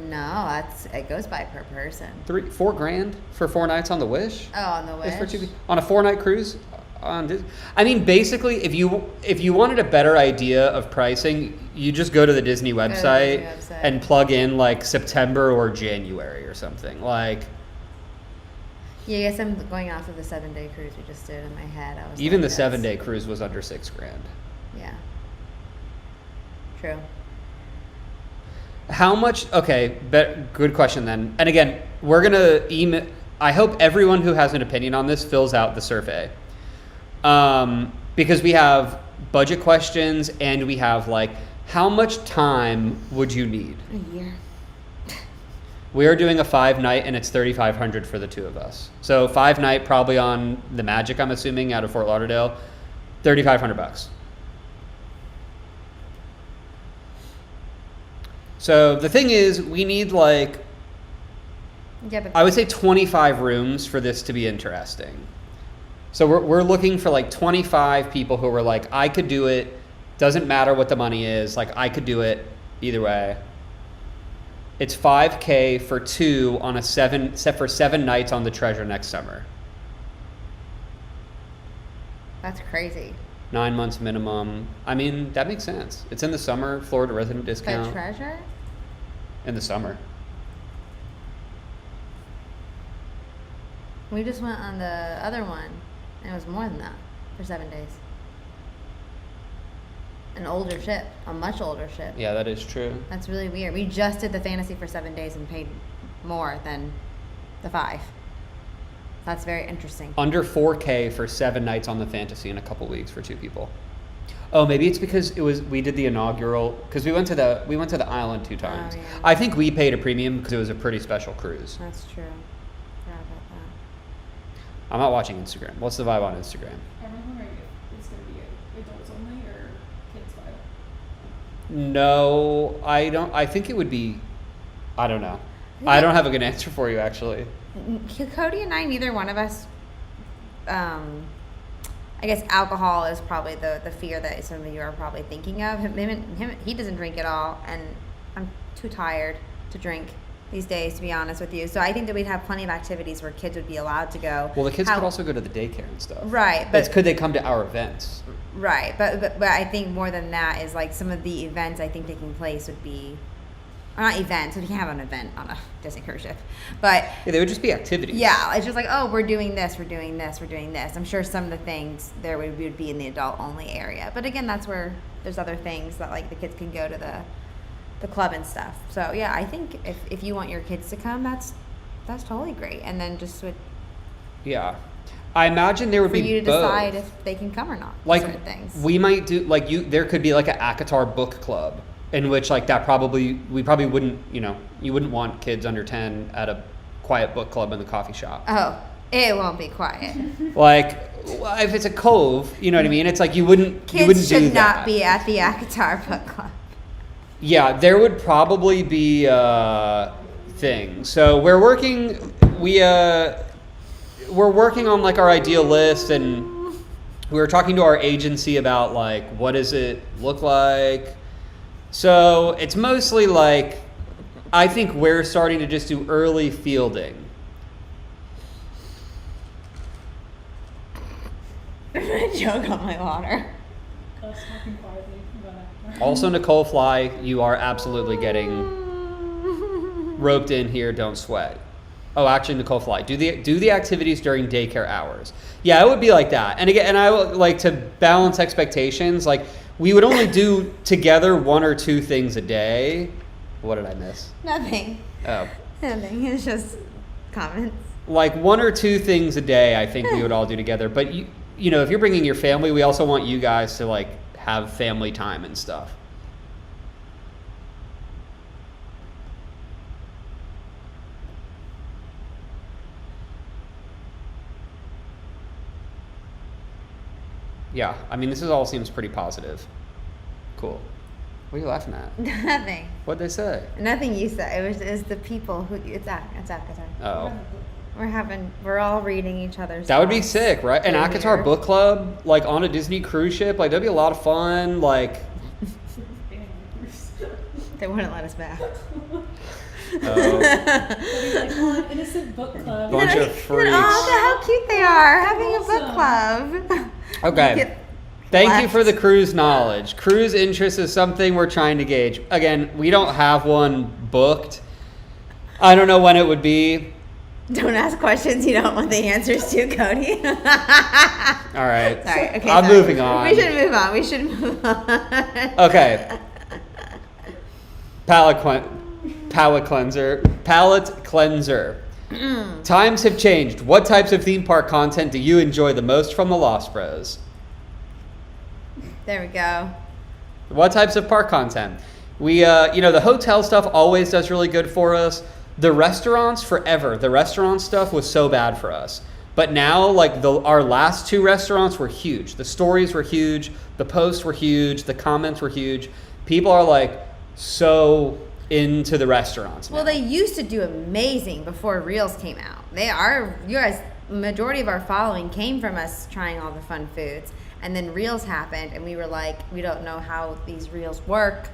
No, it goes by per person. $4,000 for 4 nights on the Wish? Oh, on the Wish? Just for on a 4-night cruise? I mean, basically, if you wanted a better idea of pricing, you just go to the Disney website, and plug in like September or January or something. Like, yeah, I guess I'm going off of the 7-day cruise we just did in my head. Even the 7-day cruise was under $6,000. Yeah. True. How much? Okay, good question then. And again, we're gonna email. I hope everyone who has an opinion on this fills out the survey, because we have budget questions and we have like, how much time would you need? A year. We are doing a 5-night and it's $3,500 for the 2 of us. So 5-night probably on the Magic, I'm assuming, out of Fort Lauderdale, $3,500. So the thing is, we need like, I would say 25 rooms for this to be interesting. So we're looking for like 25 people who are like, I could do it. Doesn't matter what the money is. Like, I could do it either way. It's $5,000 for 2 on for 7 nights on the Treasure next summer. That's crazy. 9 months minimum. I mean, that makes sense. It's in the summer, Florida resident discount. The Treasure? In the summer. We just went on the other one, and it was more than that for 7 days. An older ship, a much older ship. Yeah, that is true. That's really weird. We just did the Fantasy for 7 days and paid more than the 5. That's very interesting. Under $4,000 for 7 nights on the Fantasy in a couple weeks for 2 people. Oh, maybe it's because we did the inaugural, because we went to the island 2 times. Oh, yeah. I think we paid a premium because it was a pretty special cruise. That's true. Forgot about that. I'm not watching Instagram. What's the vibe on Instagram? I'm wondering if it's going to be adults only or kids vibe. No, I don't. I think it would be. I don't know. I don't have a good answer for you, actually. Cody and I, neither one of us, I guess alcohol is probably the fear that some of you are probably thinking of. He doesn't drink at all, and I'm too tired to drink these days, to be honest with you. So I think that we'd have plenty of activities where kids would be allowed to go. Well, the kids could also go to the daycare and stuff. Right. But could they come to our events? Right. But I think more than that is like some of the events I think taking place would be, or not events, we can't have an event on a Disney cruise ship, but yeah, they would just be activities. Yeah, it's just like, oh, we're doing this, we're doing this, we're doing this. I'm sure some of the things there would be in the adult only area, but again, that's where there's other things that like the kids can go to the club and stuff. So yeah, I think if you want your kids to come, that's totally great, and then just would yeah. I imagine there would for be you to both. decide if they can come or not. Like certain things. we might do like there could be like an ACOTAR book club in which like we probably wouldn't, you wouldn't want kids under 10 at a quiet book club in the coffee shop. Oh, it won't be quiet. Like if it's a cove, you know what I mean? It's like you wouldn't Kids do should that. not be at the ACOTAR book club. Yeah, there would probably be a thing. So we're working on like our ideal list, and we were talking to our agency about like what does it look like. So it's mostly like, I think we're starting to just do early fielding. Joke on my water. I was talking quietly about Also, Nicole Fly, you are absolutely getting roped in here. Don't sweat. Oh, actually, Nicole Fly, do the activities during daycare hours. Yeah, it would be like that. And again, and I would like to balance expectations. Like we would only do together 1 or 2 things a day. What did I miss? Nothing. Oh. Nothing. It's just comments. Like 1 or 2 things a day, I think we would all do together. But you know, if you're bringing your family, we also want you guys to like have family time and stuff. Yeah, I mean, this is all seems pretty positive. Cool. What are you laughing at? Nothing. What'd they say? Nothing you said. It was the people who. It's Akatar. Oh. We're all reading each other's. That would be thoughts sick, right? An through Akatar here. book club, like on a Disney cruise ship. Like, that'd be a lot of fun. Like, They wouldn't let us back. oh, Like, oh, an innocent book club. Bunch of Oh, freaks. look how cute they are having a book club. Okay. Get Thank you left. for the cruise knowledge. Cruise interest is something we're trying to gauge. Again, we don't have one booked. I don't know when it would be. Don't ask questions you don't want the answers to, Cody. All right. Sorry. Okay. I'm sorry. moving on. We should move on. Okay. Palate cleanser. Times have changed. What types of theme park content do you enjoy the most from the Lost Bros? There we go. What types of park content? We, the hotel stuff always does really good for us. The restaurants, forever. The restaurant stuff was so bad for us. But now, like, our last 2 restaurants were huge. The stories were huge. The posts were huge. The comments were huge. People are, like, so into the restaurants now. Well, they used to do amazing before Reels came out. You guys, majority of our following came from us trying all the fun foods. And then Reels happened, and we were like, we don't know how these Reels work.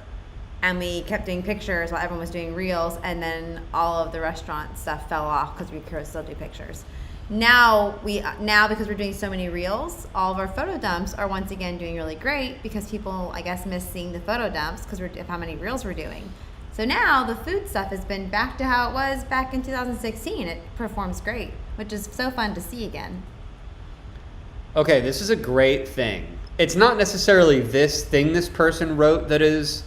And we kept doing pictures while everyone was doing Reels, and then all of the restaurant stuff fell off because we could still do pictures. Now because we're doing so many Reels, all of our photo dumps are once again doing really great because people, I guess, miss seeing the photo dumps because of how many Reels we're doing. So now the food stuff has been back to how it was back in 2016. It performs great, which is so fun to see again. Okay, this is a great thing. It's not necessarily this thing this person wrote that is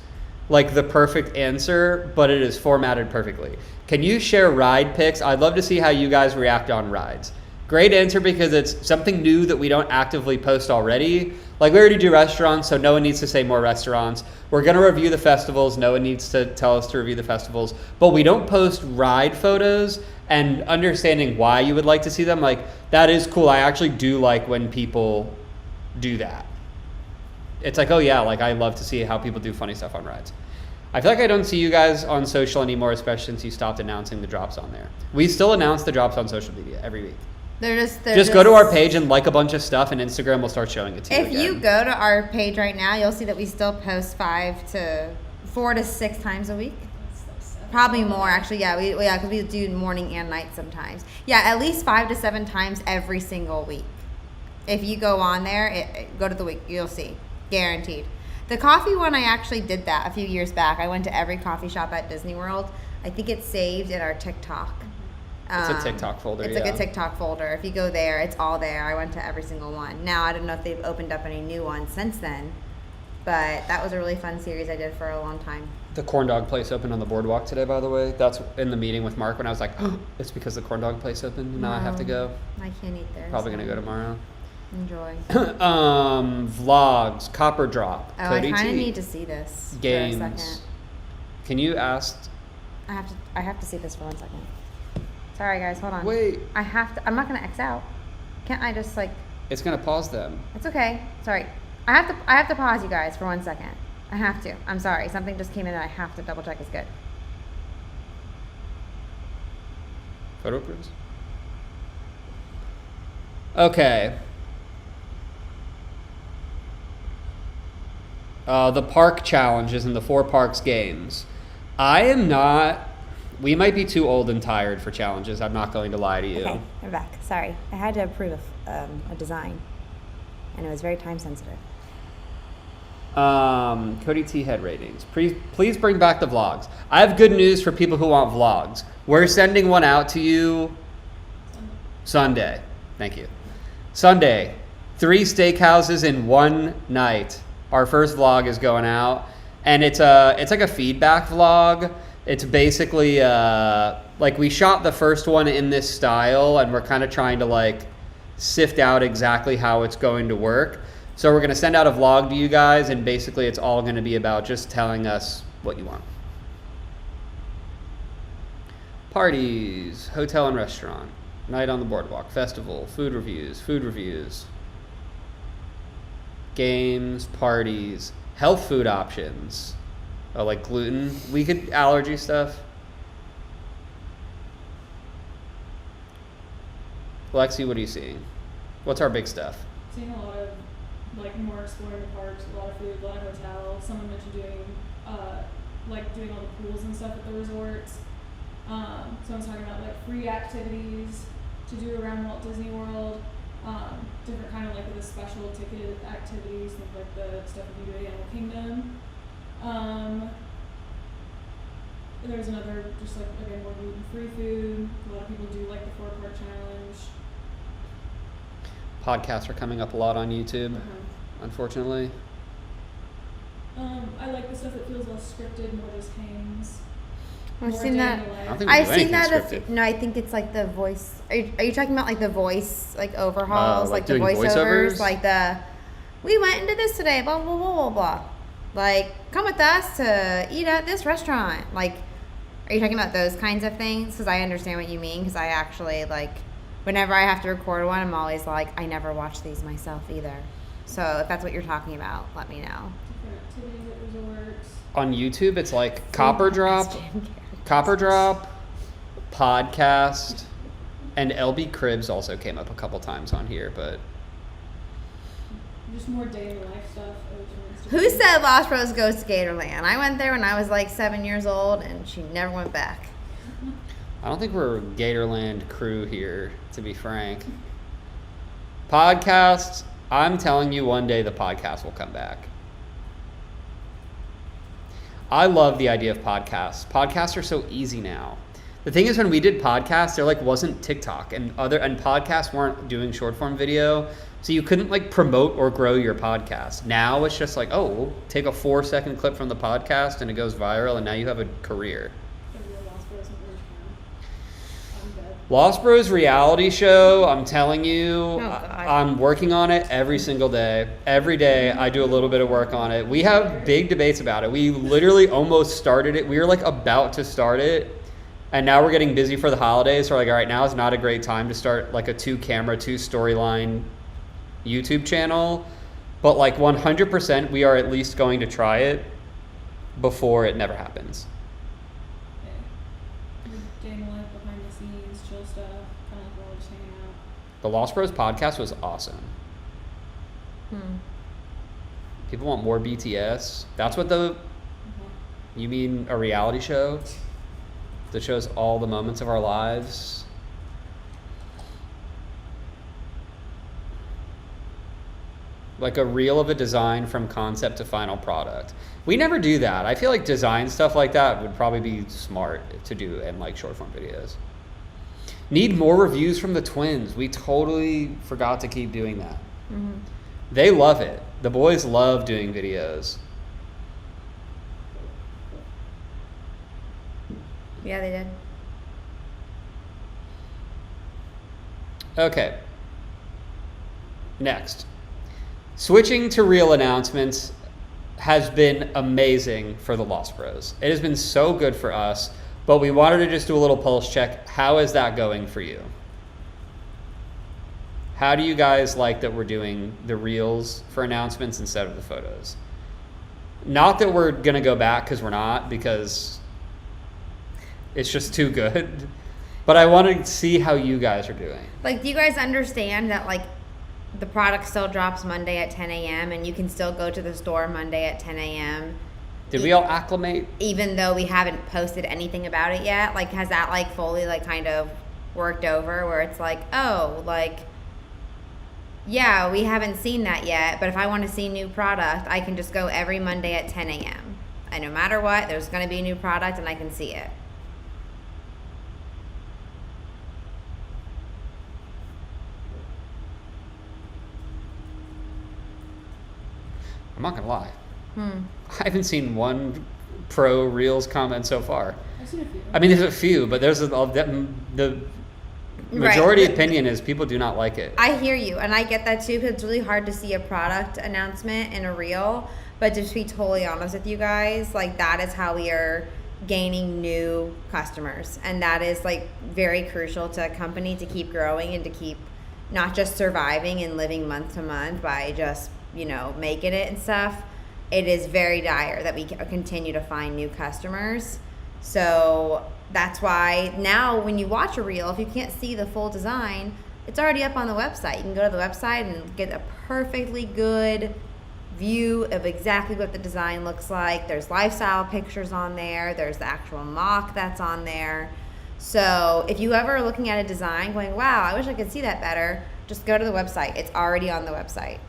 like the perfect answer, but it is formatted perfectly. Can you share ride pics? I'd love to see how you guys react on rides. Great answer because it's something new that we don't actively post already. Like, we already do restaurants, so no one needs to say more restaurants. We're going to review the festivals. No one needs to tell us to review the festivals. But we don't post ride photos, and understanding why you would like to see them, like, that is cool. I actually do like when people do that. It's like, oh yeah, like, I love to see how people do funny stuff on rides. I feel like I don't see you guys on social anymore, especially since you stopped announcing the drops on there. We still announce the drops on social media every week. They're just Go to our page and like a bunch of stuff, and Instagram will start showing it to you If again. you go to our page right now, you'll see that we still post 4 to 6 times a week. Probably more, actually. Yeah, because we do morning and night sometimes. Yeah, at least 5 to 7 times every single week. If you go on there, go to the week, you'll see, guaranteed. The coffee one, I actually did that a few years back. I went to every coffee shop at Disney World. I think it's saved in our TikTok. It's a TikTok folder, It's yeah. like a TikTok folder. If you go there, it's all there. I went to every single one. Now, I don't know if they've opened up any new ones since then, but that was a really fun series I did for a long time. The corn dog place opened on the boardwalk today, by the way. That's in the meeting with Mark when I was like, oh, it's because the corn dog place opened, and now I have to go. I can't eat there. Probably so going to go tomorrow. Enjoy. Vlogs, Copper Drop, Oh, Cody I kind of T. need to see this Games. for a second. Can you ask? I have to see this for 1 second. Sorry, guys. Hold on. Wait. I'm not gonna X out. Can't I just like? It's going to pause them. It's okay. Sorry. I have to pause you guys for 1 second. I have to. I'm sorry. Something just came in and I have to double check it's good. Photo proofs? Okay. The park challenges and the 4 parks games. I am not. We might be too old and tired for challenges. I'm not going to lie to you. Okay, I'm back. Sorry. I had to approve a design, and it was very time sensitive. Cody T head ratings. Please bring back the vlogs. I have good news for people who want vlogs. We're sending one out to you Sunday. Thank you. Sunday. 3 steakhouses in 1 night. Our first vlog is going out, and it's like a feedback vlog. It's basically like we shot the first one in this style, and we're kind of trying to like sift out exactly how it's going to work. So we're going to send out a vlog to you guys, and basically it's all going to be about just telling us what you want. Parties, hotel and restaurant, night on the boardwalk, festival, food reviews. games, parties, health food options. Oh, like gluten. We could allergy stuff. Lexi, what are you seeing? What's our big stuff? Seeing a lot of like more exploring the parks, a lot of food, a lot of hotels. Someone mentioned doing like doing all the pools and stuff at the resorts. Someone's talking about like free activities to do around Walt Disney World. Different kind of like the special ticket activities, things like the stuff you do at Animal Kingdom. There's another just like again more gluten free food. A lot of people do like the 4-part challenge. Podcasts are coming up a lot on YouTube, unfortunately. I like the stuff that feels less scripted, more just hangs. I've more seen day that. in the life. I don't think we I've do seen anything that. scripted. No, I think it's like the voice. Are you talking about like the voice, like overhauls, like like the doing voiceovers, voiceovers? like the we went into this today, blah blah blah blah blah. Like, come with us to eat at this restaurant. Like, are you talking about those kinds of things? Because I understand what you mean. Because I actually like, whenever I have to record one, I'm always like, I never watch these myself either. So if that's what you're talking about, let me know. Different activities at resorts. On YouTube, it's like Copper Drop, podcast, and LB Cribs also came up a couple times on here, but Just more day in the life stuff. Who said Lost Rose goes to Gatorland? I went there when I was like 7 years old, and she never went back. I don't think we're a Gatorland crew here, to be frank. Podcasts, I'm telling you one day the podcast will come back. I love the idea of podcasts. Podcasts are so easy now. The thing is, when we did podcasts, there like wasn't TikTok and podcasts weren't doing short form video, so you couldn't like promote or grow your podcast. Now it's just like, oh, we'll take a 4-second clip from the podcast and it goes viral, and now you have a career. Lost Bros reality show, I'm telling you, God. I'm working on it every single day. Every day I do a little bit of work on it. We have big debates about it. We literally almost started it. We were like about to start it. And now we're getting busy for the holidays. So we're like, all right, now is not a great time to start like a 2-camera, 2-storyline YouTube channel. But like 100% we are at least going to try it before it never happens. Day in the life, behind the scenes, chill stuff, kind of like we're all just hanging out. The Lost Bros podcast was awesome. People want more BTS. That's what you mean a reality show that shows all the moments of our lives? Like a reel of a design from concept to final product. We never do that. I feel like design stuff like that would probably be smart to do in like short form videos. Need more reviews from the twins. We totally forgot to keep doing that. They love it. The boys love doing videos. Yeah, they did. Okay. Next. Switching to reel announcements has been amazing for the Lost Bros. It has been so good for us, but we wanted to just do a little pulse check. How is that going for you? How do you guys like that we're doing the reels for announcements instead of the photos? Not that we're going to go back, because we're not, because it's just too good. But I want to see how you guys are doing. Like, do you guys understand that, like, the product still drops Monday at 10 a.m. and you can still go to the store Monday at 10 a.m. Did we all acclimate? even though we haven't posted anything about it yet? Like, has that, like, fully, like, kind of worked over where it's like, oh, like, yeah, we haven't seen that yet, but if I want to see new product, I can just go every Monday at 10 a.m. And no matter what, there's going to be a new product and I can see it. I'm not gonna lie. I haven't seen one pro reels comment so far. I've seen a few. I mean, there's a few, but there's the majority opinion is people do not like it. I hear you, and I get that too, because it's really hard to see a product announcement in a reel. But to be totally honest with you guys, like, that is how we are gaining new customers, and that is like very crucial to a company to keep growing and to keep not just surviving and living month to month by just making it and stuff, it is very dire that we continue to find new customers. So that's why now when you watch a reel, if you can't see the full design, it's already up on the website. You can go to the website and get a perfectly good view of exactly what the design looks like. There's lifestyle pictures on there. There's the actual mock that's on there. So if you ever are looking at a design going, wow, I wish I could see that better, just go to the website. It's already on the website.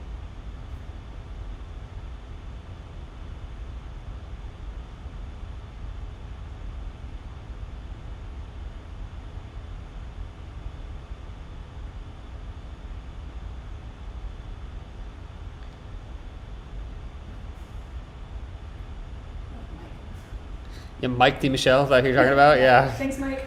Yeah, Mike DeMichelle, is that who you're talking about? Yeah. Thanks, Mike.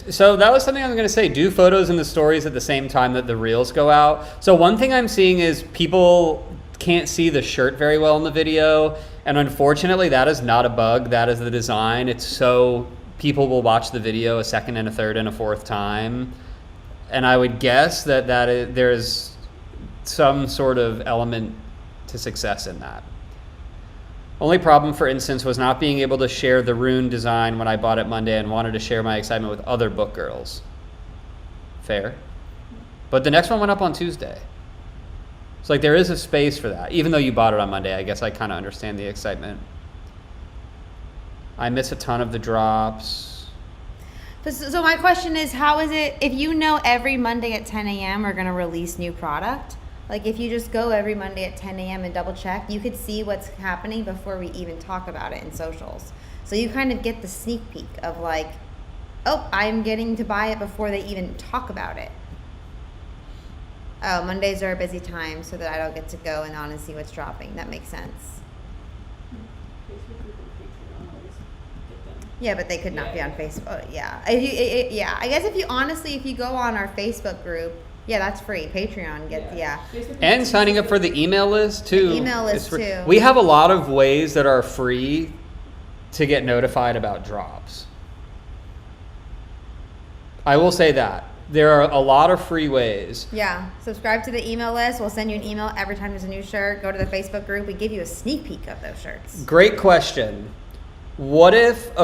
So that was something I was going to say. Do photos and the stories at the same time that the reels go out. So one thing I'm seeing is people can't see the shirt very well in the video. And unfortunately, that is not a bug. That is the design. It's so people will watch the video a second and a third and a fourth time. And I would guess that there's some sort of element to success in that. Only problem, for instance, was not being able to share the rune design when I bought it Monday and wanted to share my excitement with other book girls. Fair. But the next one went up on Tuesday. So there is a space for that. Even though you bought it on Monday, I guess I kind of understand the excitement. I miss a ton of the drops. So my question is, how is it, if every Monday at 10 a.m. we're going to release new product, like if you just go every Monday at 10 a.m. and double check, you could see what's happening before we even talk about it in socials. So you kind of get the sneak peek of I'm getting to buy it before they even talk about it. Oh, Mondays are a busy time so that I don't get to go and on and see what's dropping. That makes sense. Yeah, but they could not be on Facebook. Oh, yeah. I guess if you go on our Facebook group, yeah, that's free. Patreon gets, yeah. And signing up for the email list, too. The email list, too. We have a lot of ways that are free to get notified about drops. I will say that. There are a lot of free ways. Yeah. Subscribe to the email list. We'll send you an email every time there's a new shirt. Go to the Facebook group. We give you a sneak peek of those shirts. Great question. What if,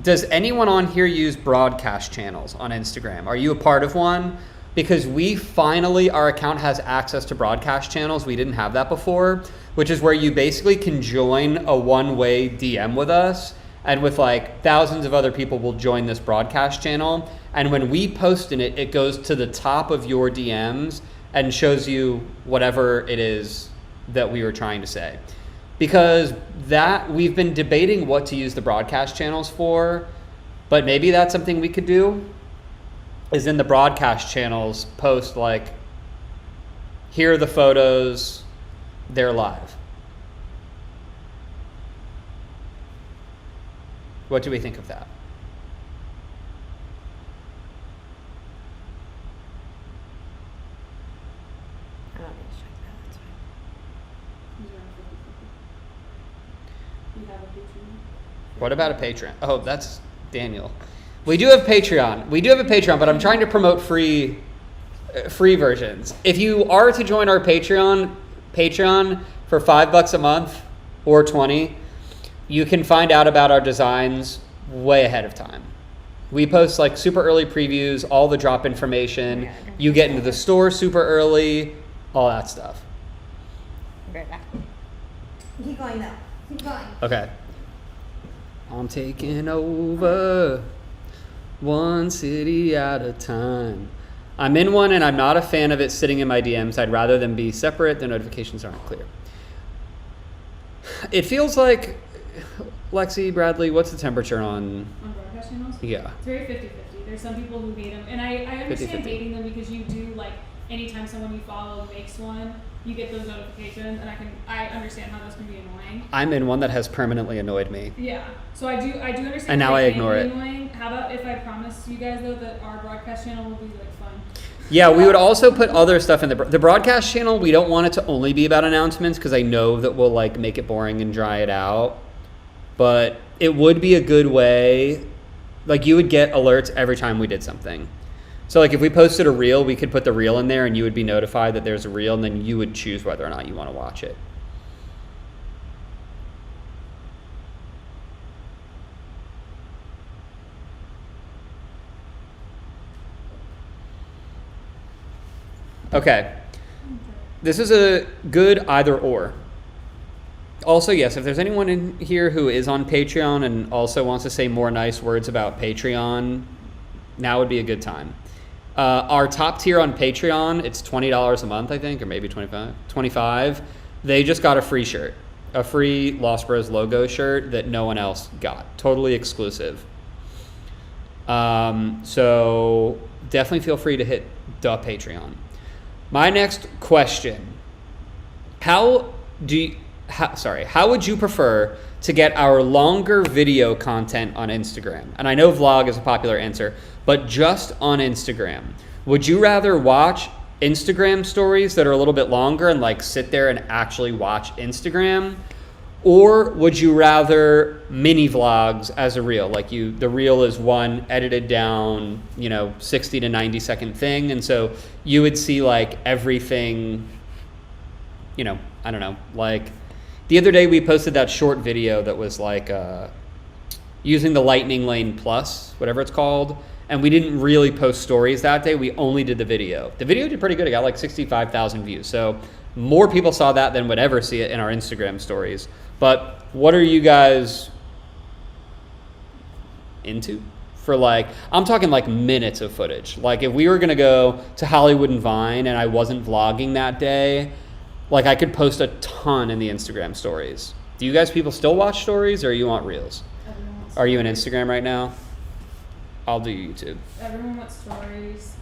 does anyone on here use broadcast channels on Instagram? Are you a part of one? Because our account has access to broadcast channels. We didn't have that before, which is where you basically can join a one-way DM with us, and with thousands of other people will join this broadcast channel. And when we post in it, it goes to the top of your DMs and shows you whatever it is that we were trying to say. Because we've been debating what to use the broadcast channels for, but maybe that's something we could do. Is in the broadcast channels post here are the photos, they're live. What do we think of that? I don't need to check that. That's fine. You have a Patreon? What about a Patreon? Oh, that's Daniel. We do have Patreon, but I'm trying to promote free versions. If you are to join our Patreon for $5 a month or 20, you can find out about our designs way ahead of time. We post super early previews, all the drop information. Yeah. You get into the store super early, all that stuff. I'll be right back. Keep going though. Keep going. Okay. I'm taking over one city at a time. I'm in one and I'm not a fan of it sitting in my DMs. I'd rather them be separate. The notifications aren't clear. It feels like, Lexi, Bradley, what's the temperature on? On broadcast channels? Yeah. It's very 50-50. There's some people who hate them. And I understand 50-50. hating them because you do, anytime someone you follow makes one, you get those notifications, and I understand how those can be annoying. I'm in one that has permanently annoyed me. Yeah, so I do understand. And now why I it can ignore be it. Annoying. How about if I promise you guys though that our broadcast channel will be fun? Yeah, we would also put other stuff in the broadcast channel. We don't want it to only be about announcements because I know that we'll make it boring and dry it out. But it would be a good way, you would get alerts every time we did something. So like if we posted a reel, we could put the reel in there and you would be notified that there's a reel, and then you would choose whether or not you want to watch it. Okay. This is a good either or. Also, yes, if there's anyone in here who is on Patreon and also wants to say more nice words about Patreon, now would be a good time. Our top tier on Patreon, it's $20 a month, I think, or maybe $25. They just got a free shirt, a free Lost Bros logo shirt that no one else got. Totally exclusive. So definitely feel free to hit the Patreon. My next question, how would you prefer to get our longer video content on Instagram? And I know vlog is a popular answer, but just on Instagram. Would you rather watch Instagram stories that are a little bit longer and like sit there and actually watch Instagram? Or would you rather mini vlogs as a reel? Like the reel is one edited down, 60 to 90 second thing. And so you would see like everything, I don't know, like the other day we posted that short video that was like using the Lightning Lane Plus, whatever it's called. And we didn't really post stories that day. We only did the video. The video did pretty good. It got like 65,000 views. So more people saw that than would ever see it in our Instagram stories. But what are you guys into for I'm talking like minutes of footage. Like if we were going to go to Hollywood and Vine and I wasn't vlogging that day, like I could post a ton in the Instagram stories. Do you guys people still watch stories or you want reels? Are you on Instagram right now? I'll do YouTube. Everyone wants stories,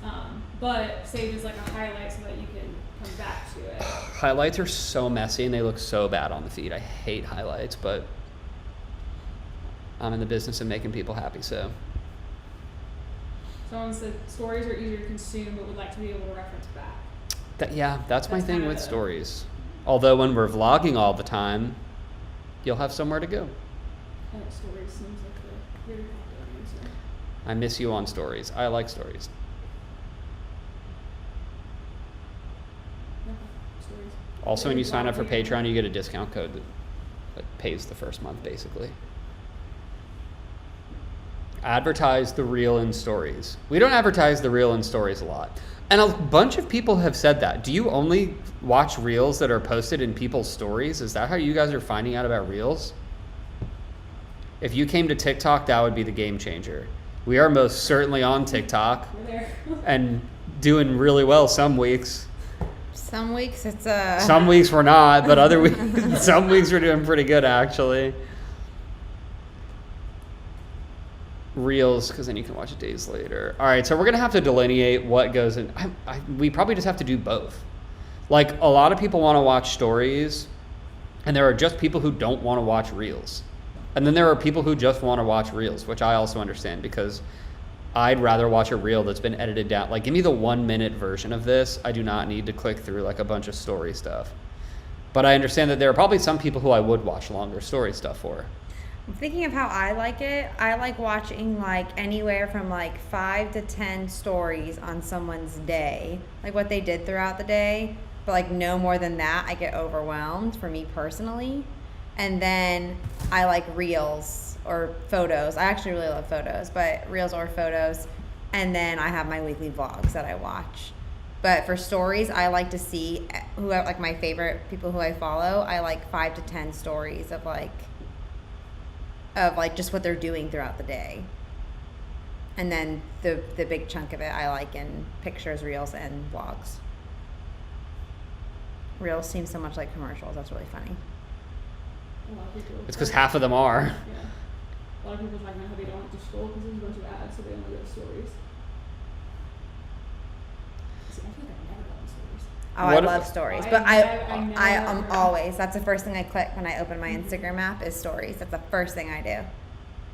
but save is like a highlight so that you can come back to it. Highlights are so messy and they look so bad on the feed. I hate highlights, but I'm in the business of making people happy, so. Someone said stories are easier to consume but would like to be able to reference back. That's my thing with stories. Although when we're vlogging all the time, you'll have somewhere to go. I think stories seems like a very popular answer. I miss you on stories. I like stories. Stories. Also, when you sign up for Patreon, you get a discount code that pays the first month, basically. Advertise the reel in stories. We don't advertise the reel in stories a lot. And a bunch of people have said that. Do you only watch reels that are posted in people's stories? Is that how you guys are finding out about reels? If you came to TikTok, that would be the game changer. We are most certainly on TikTok We're there. and doing really well some weeks. Some weeks it's Some weeks we're not, but other weeks, some weeks we're doing pretty good actually. Reels, because then you can watch it days later. All right, so we're gonna have to delineate what goes in. We probably just have to do both. Like a lot of people want to watch stories, and there are just people who don't want to watch reels. And then there are people who just want to watch reels, which I also understand because I'd rather watch a reel that's been edited down. Like give me the 1 minute version of this. I do not need to click through like a bunch of story stuff. But I understand that there are probably some people who I would watch longer story stuff for. Thinking of how I like it, I like watching like anywhere from like 5 to 10 stories on someone's day, like what they did throughout the day. But like no more than that, I get overwhelmed for me personally. And then I like reels or photos. I actually really love photos, but reels or photos. And then I have my weekly vlogs that I watch. But for stories, I like to see who are like my favorite people who I follow. I like 5 to 10 stories of like just what they're doing throughout the day. And then the big chunk of it I like in pictures, reels, and vlogs. Reels seem so much like commercials. That's really funny. A lot of people. It's because half of them are. Yeah. A lot of people talking about how they don't like to scroll because there's a bunch of ads, so they only go to stories. See, I feel like I've never gotten stories. Oh, What- I love stories, I but never I'm have. always, that's the first thing I click when I open my Instagram app is stories. That's the first thing I do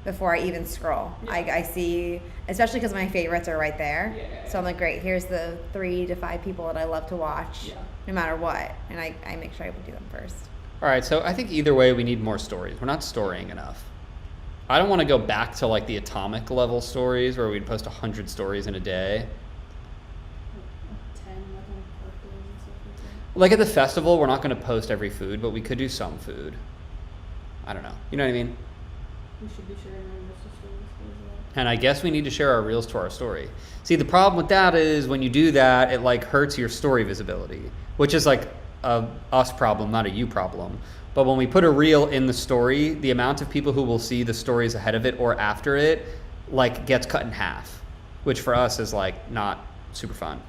before I even scroll. Yeah. I see, especially because my favorites are right there. Yeah. So I'm like, great, here's the 3 to 5 people that I love to watch, Yeah. no matter what. And I make sure I would do them first. All right, so I think either way we need more stories. We're not storying enough. I don't want to go back to like the atomic level stories where we'd post 100 stories in a day. like on park days and stuff like that. Like at the festival, we're not going to post every food, but we could do some food. I don't know. You know what I mean? We should be sharing our Insta stories as well. And I guess we need to share our reels to our story. See, the problem with that is when you do that, it like hurts your story visibility, which is like a us problem, not a you problem. But when we put a reel in the story, the amount of people who will see the stories ahead of it or after it, like gets cut in half, which for us is like not super fun.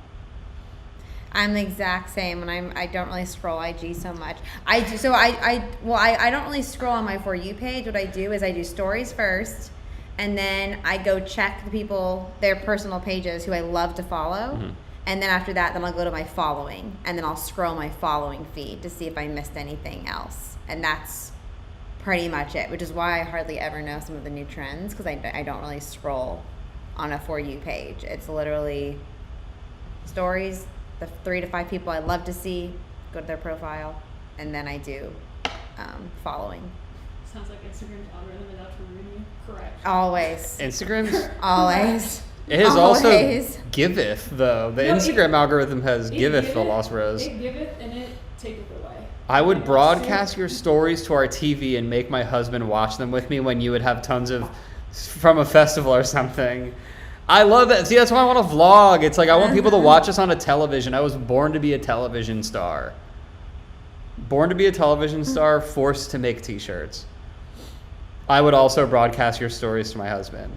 I'm the exact same, and I don't really scroll IG so much. I do, so I don't really scroll on my For You page. What I do is I do stories first, and then I go check the people, their personal pages who I love to follow, and then after that, then I'll go to my following, and then I'll scroll my following feed to see if I missed anything else, and that's pretty much it. Which is why I hardly ever know some of the new trends, because I don't really scroll on a For You page. It's literally stories. The 3 to 5 people I love to see, go to their profile, and then I do following. Sounds like Instagram's algorithm is out to ruin you. Correct. Always. Instagram's Always. it has also Always. giveth though. The No, Instagram algorithm has It giveth the giveth- Lost Rose. It giveth and it taketh away. I would broadcast your stories to our TV and make my husband watch them with me when you would have tons of from a festival or something. I love that. See, that's why I want to vlog. It's like I want people to watch us on a television. I was born to be a television star. Born to be a television star, forced to make t-shirts. I would also broadcast your stories to my husband.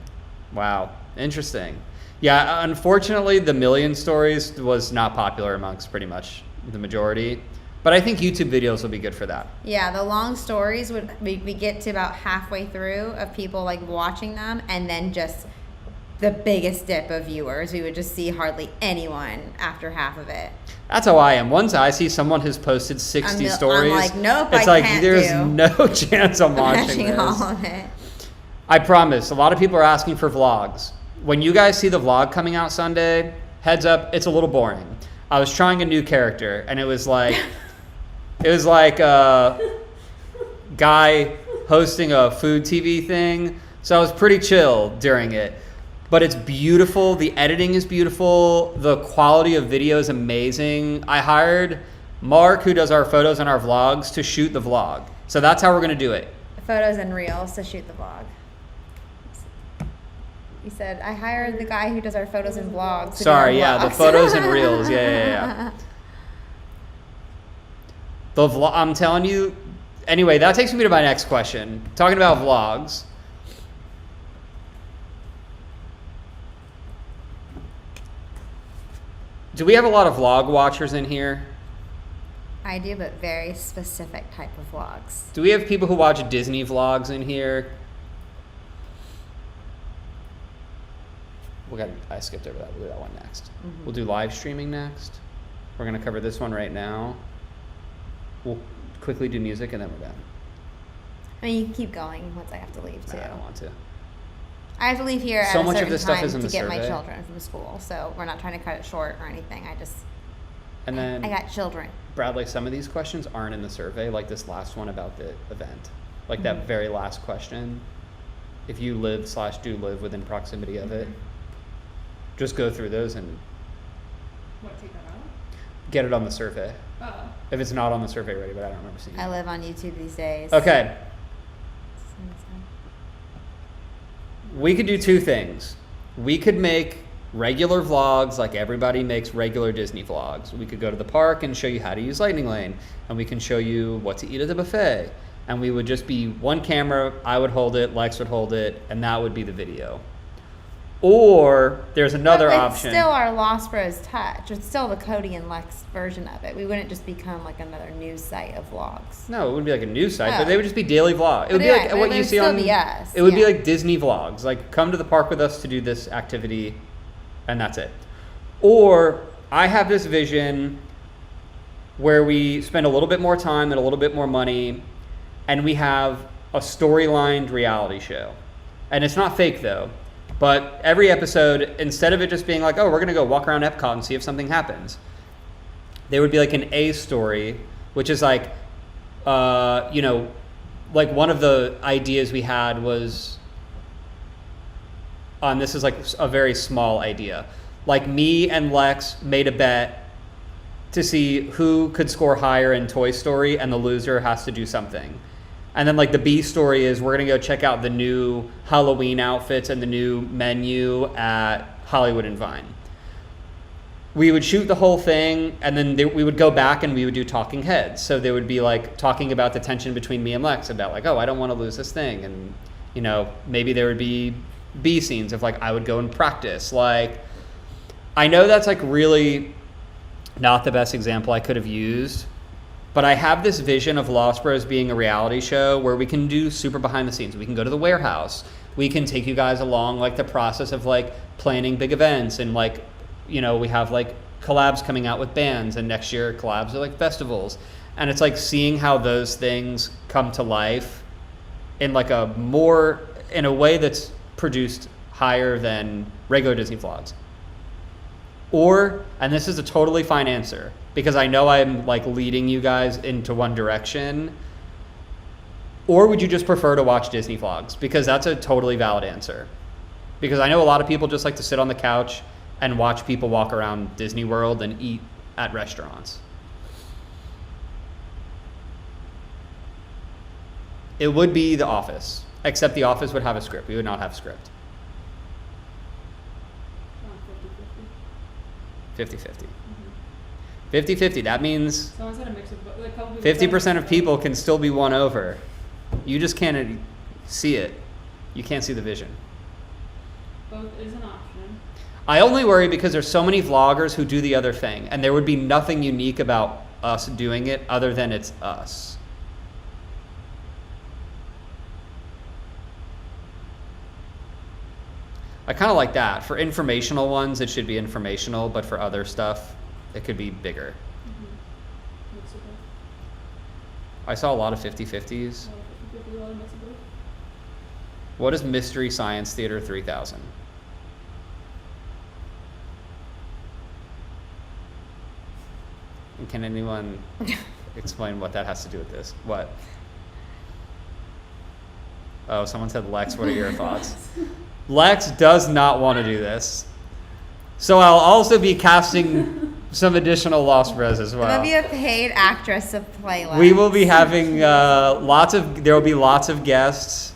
Wow. Interesting. Yeah, unfortunately, the million stories was not popular amongst pretty much the majority. But I think YouTube videos will be good for that. Yeah, the long stories we get to about halfway through of people like watching them, and then just the biggest dip of viewers. We would just see hardly anyone after half of it. That's how I am. Once I see someone who's posted 60 I'm stories, like, nope, it's I like can't there's do. no chance I'm watching Watching all this. of it. I promise. A lot of people are asking for vlogs. When you guys see the vlog coming out Sunday, heads up, it's a little boring. I was trying a new character, and it was like a guy hosting a food TV thing. So I was pretty chill during it. But it's beautiful. The editing is beautiful. The quality of video is amazing. I hired Mark, who does our photos and our vlogs, to shoot the vlog. So that's how we're going to do it. Photos and reels to shoot the vlog. He said, I hired the guy who does our photos and vlogs. To do our Sorry, yeah, the vlogs." photos and reels. Yeah. The vlog, I'm telling you. Anyway, that takes me to my next question. Talking about vlogs. Do we have a lot of vlog watchers in here? I do, but very specific type of vlogs. Do we have people who watch Disney vlogs in here? I skipped over that. We'll do that one next. We'll do live streaming next. We're going to cover this one right now. We'll quickly do music and then we're done. I mean, you can keep going once I have to leave too. I don't want to. I have to leave here So at a much of certain this stuff time is in to the get my survey. children from school, so we're not trying to cut it short or anything. And then, I got children. Bradley, some of these questions aren't in the survey, like this last one about the event. Like that very last question. If you live/do live within proximity of it, just go through those and What, take that out? get it on the survey. Oh. If it's not on the survey already, but I don't remember seeing I it. live on YouTube these days. Okay. We could do two things. We could make regular vlogs like everybody makes regular Disney vlogs. We could go to the park and show you how to use Lightning Lane, and we can show you what to eat at the buffet. And we would just be one camera, I would hold it, Lex would hold it, and that would be the video. Or there's another But option. It's still our Lost Bros touch. It's still the Cody and Lex version of it. We wouldn't just become like another news site of vlogs. No, it wouldn't be like a news site, Oh. but they would just be daily vlog. It would be yeah, like but what it you would see still on. be us, It would be yeah. like Disney vlogs. Like come to the park with us to do this activity, and that's it. Or I have this vision where we spend a little bit more time and a little bit more money, and we have a storylined reality show. And it's not fake though. But every episode, instead of it just being like, oh, we're going to go walk around Epcot and see if something happens, there would be like an A story, which is like, like one of the ideas we had was, this is like a very small idea. Like me and Lex made a bet to see who could score higher in Toy Story, and the loser has to do something. And then like the B story is we're gonna go check out the new Halloween outfits and the new menu at Hollywood and Vine. We would shoot the whole thing, and then we would go back and we would do talking heads. So they would be like talking about the tension between me and Lex about like, oh, I don't want to lose this thing. And, you know, maybe there would be B scenes of like, I would go and practice. Like, I know that's like really not the best example I could have used, but I have this vision of Lost Bros being a reality show where we can do super behind the scenes. We can go to the warehouse. We can take you guys along like the process of like planning big events, and like, you know, we have like collabs coming out with bands, and next year collabs are like festivals. And it's like seeing how those things come to life in like in a way that's produced higher than regular Disney vlogs. Or, and this is a totally fine answer, because I know I'm like leading you guys into one direction, or would you just prefer to watch Disney vlogs? Because that's a totally valid answer. Because I know a lot of people just like to sit on the couch and watch people walk around Disney World and eat at restaurants. It would be The Office, except The Office would have a script. We would not have a script. 50-50. 50-50. That means Someone said a mix of like a couple people 50% of people can still be won over. You just can't see it. You can't see the vision. Both is an option. I only worry because there's so many vloggers who do the other thing, and there would be nothing unique about us doing it other than it's us. I kind of like that. For informational ones, it should be informational, but for other stuff, it could be bigger. Mix of both. I saw a lot of 50-50s. A lot of 50-50, a lot of mix of both. What is Mystery Science Theater 3000? And can anyone explain what that has to do with this? What? Oh, someone said, Lex, what are your thoughts? Lex does not want to do this. So I'll also be casting some additional Lost Bros as I'm well. gonna be a paid actress to play Lex. We will be having there will be lots of guests.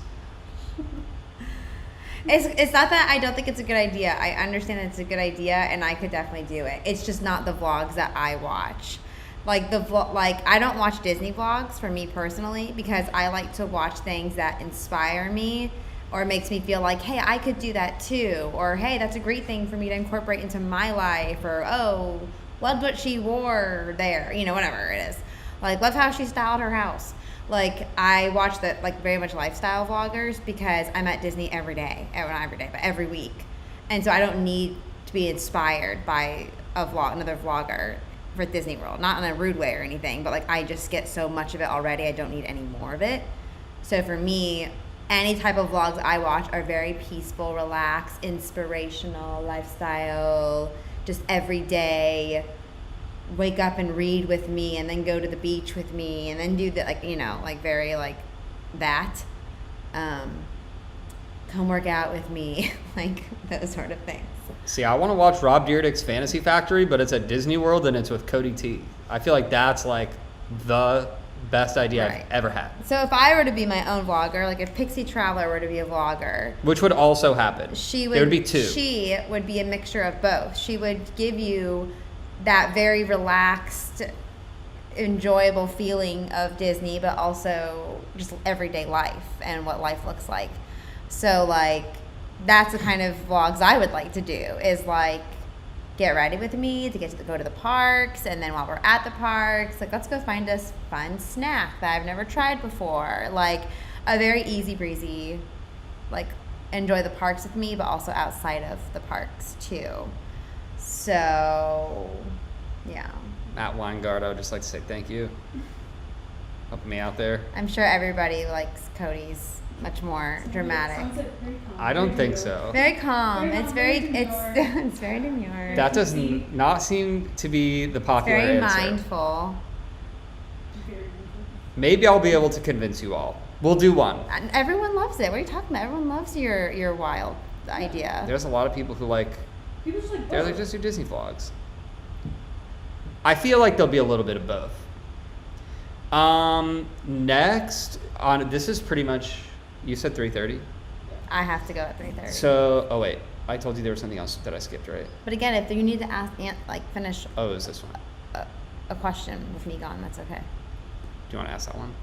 It's not that I don't think it's a good idea. I understand it's a good idea, and I could definitely do it. It's just not the vlogs that I watch. Like I don't watch Disney vlogs for me personally, because I like to watch things that inspire me, or makes me feel like, hey, I could do that too, or hey, that's a great thing for me to incorporate into my life, or oh, loved what she wore there, you know, whatever it is. Like, love how she styled her house. Like, I watch the like very much lifestyle vloggers because I'm at Disney every day, not every day, but every week, and so I don't need to be inspired by another vlogger for Disney World, not in a rude way or anything, but like I just get so much of it already. I don't need any more of it. So for me, any type of vlogs I watch are very peaceful, relaxed, inspirational, lifestyle, just everyday. Wake up and read with me, and then go to the beach with me, and then do that, like, you know, like very like that. Come work out with me, like those sort of things. See, I want to watch Rob Dyrdek's Fantasy Factory, but it's at Disney World and it's with Cody T. I feel like that's like the best idea Right. I've ever had. So if I were to be my own vlogger, like if Pixie Traveler were to be a vlogger, Which would also happen. there would be two. She would be a mixture of both. She would give you that very relaxed, enjoyable feeling of Disney, but also just everyday life and what life looks like. So like that's the kind of vlogs I would like to do, is like get ready with me to go to the parks, and then while we're at the parks, like let's go find us fun snack that I've never tried before. Like a very easy breezy, like enjoy the parks with me, but also outside of the parks too. So, yeah. At Weingart, I would just like to say thank you. Helping me out there. I'm sure everybody likes Cody's much more dramatic. Sounds like very calm. I don't think Very so. Very calm. Very It's calm, very, very demure. it's very demure. That does not seem to be the popular very answer. mindful. Very mindful. Maybe I'll be able to convince you all. We'll do one. And everyone loves it. What are you talking about? Everyone loves your wild idea. There's a lot of people who like, People just like they're both. like, just do Disney vlogs. I feel like there'll be a little bit of both. Next on this is pretty much. You said 3:30. I have to go at 3:30. So, oh wait, I told you there was something else that I skipped, right? But again, if you need to ask, finish Oh, is this one? a question with me gone, that's okay. Do you want to ask that one?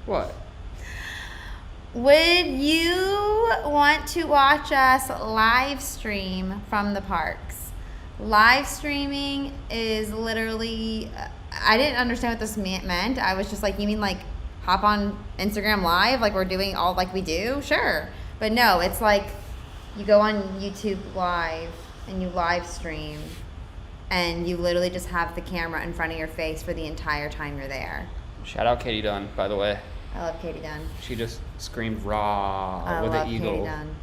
What? Would you want to watch us live stream from the parks? Live streaming is literally, I didn't understand what this meant. I was just like, you mean like hop on Instagram Live like we're doing all like we do? Sure. But no, it's like you go on YouTube Live and you live stream and you literally just have the camera in front of your face for the entire time you're there. Shout out Katie Dunn, by the way. I love Katie Dunn. She just screamed raw I with love an eagle. Katie Dunn.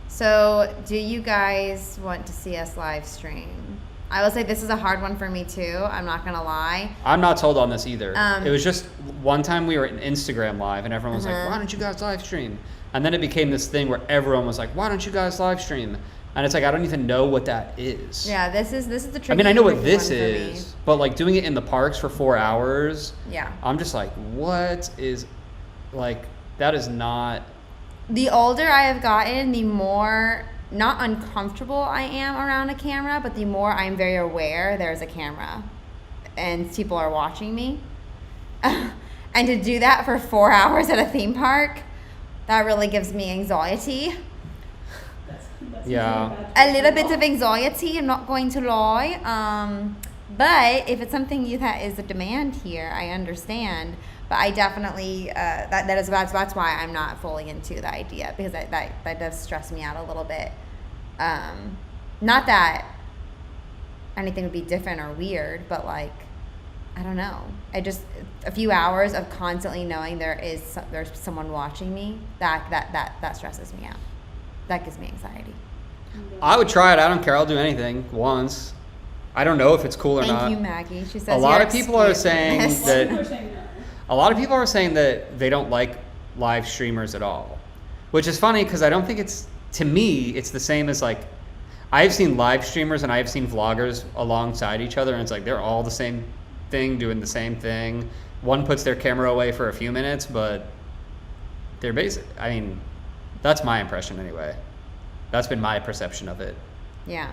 So, do you guys want to see us live stream? I will say this is a hard one for me too. I'm not gonna lie. I'm not sold on this either. Um, It was just one time we were in Instagram Live and everyone was like, why don't you guys live stream? And then it became this thing where everyone was like, why don't you guys live stream? And it's like, I don't even know what that is. Yeah, this is the tricky. I mean, I know what tricky this one for me. is, but like doing it in the parks for 4 hours, Yeah. I'm just like, what is, like, that is not. The older I have gotten, the more not uncomfortable I am around a camera, but the more I'm very aware there's a camera and people are watching me. And to do that for 4 hours at a theme park, that really gives me anxiety. That's Yeah. A little bit of anxiety, I'm not going to lie. But if it's something that is a demand here, I understand. But I definitely that's why I'm not fully into the idea, because that does stress me out a little bit. Not that anything would be different or weird, but like I don't know. I just a few hours of constantly knowing there's someone watching me that stresses me out. That gives me anxiety. I would try it. I don't care. I'll do anything once. I don't know if it's cool or not. Thank you, Maggie. She says A lot you're of people are excused from saying this. that- People are saying no. A lot of people are saying that they don't like live streamers at all, which is funny because I don't think it's, to me, it's the same as like, I've seen live streamers and I've seen vloggers alongside each other and it's like they're all the same thing, doing the same thing. One puts their camera away for a few minutes, but they're basic. I mean, that's my impression anyway. That's been my perception of it. Yeah.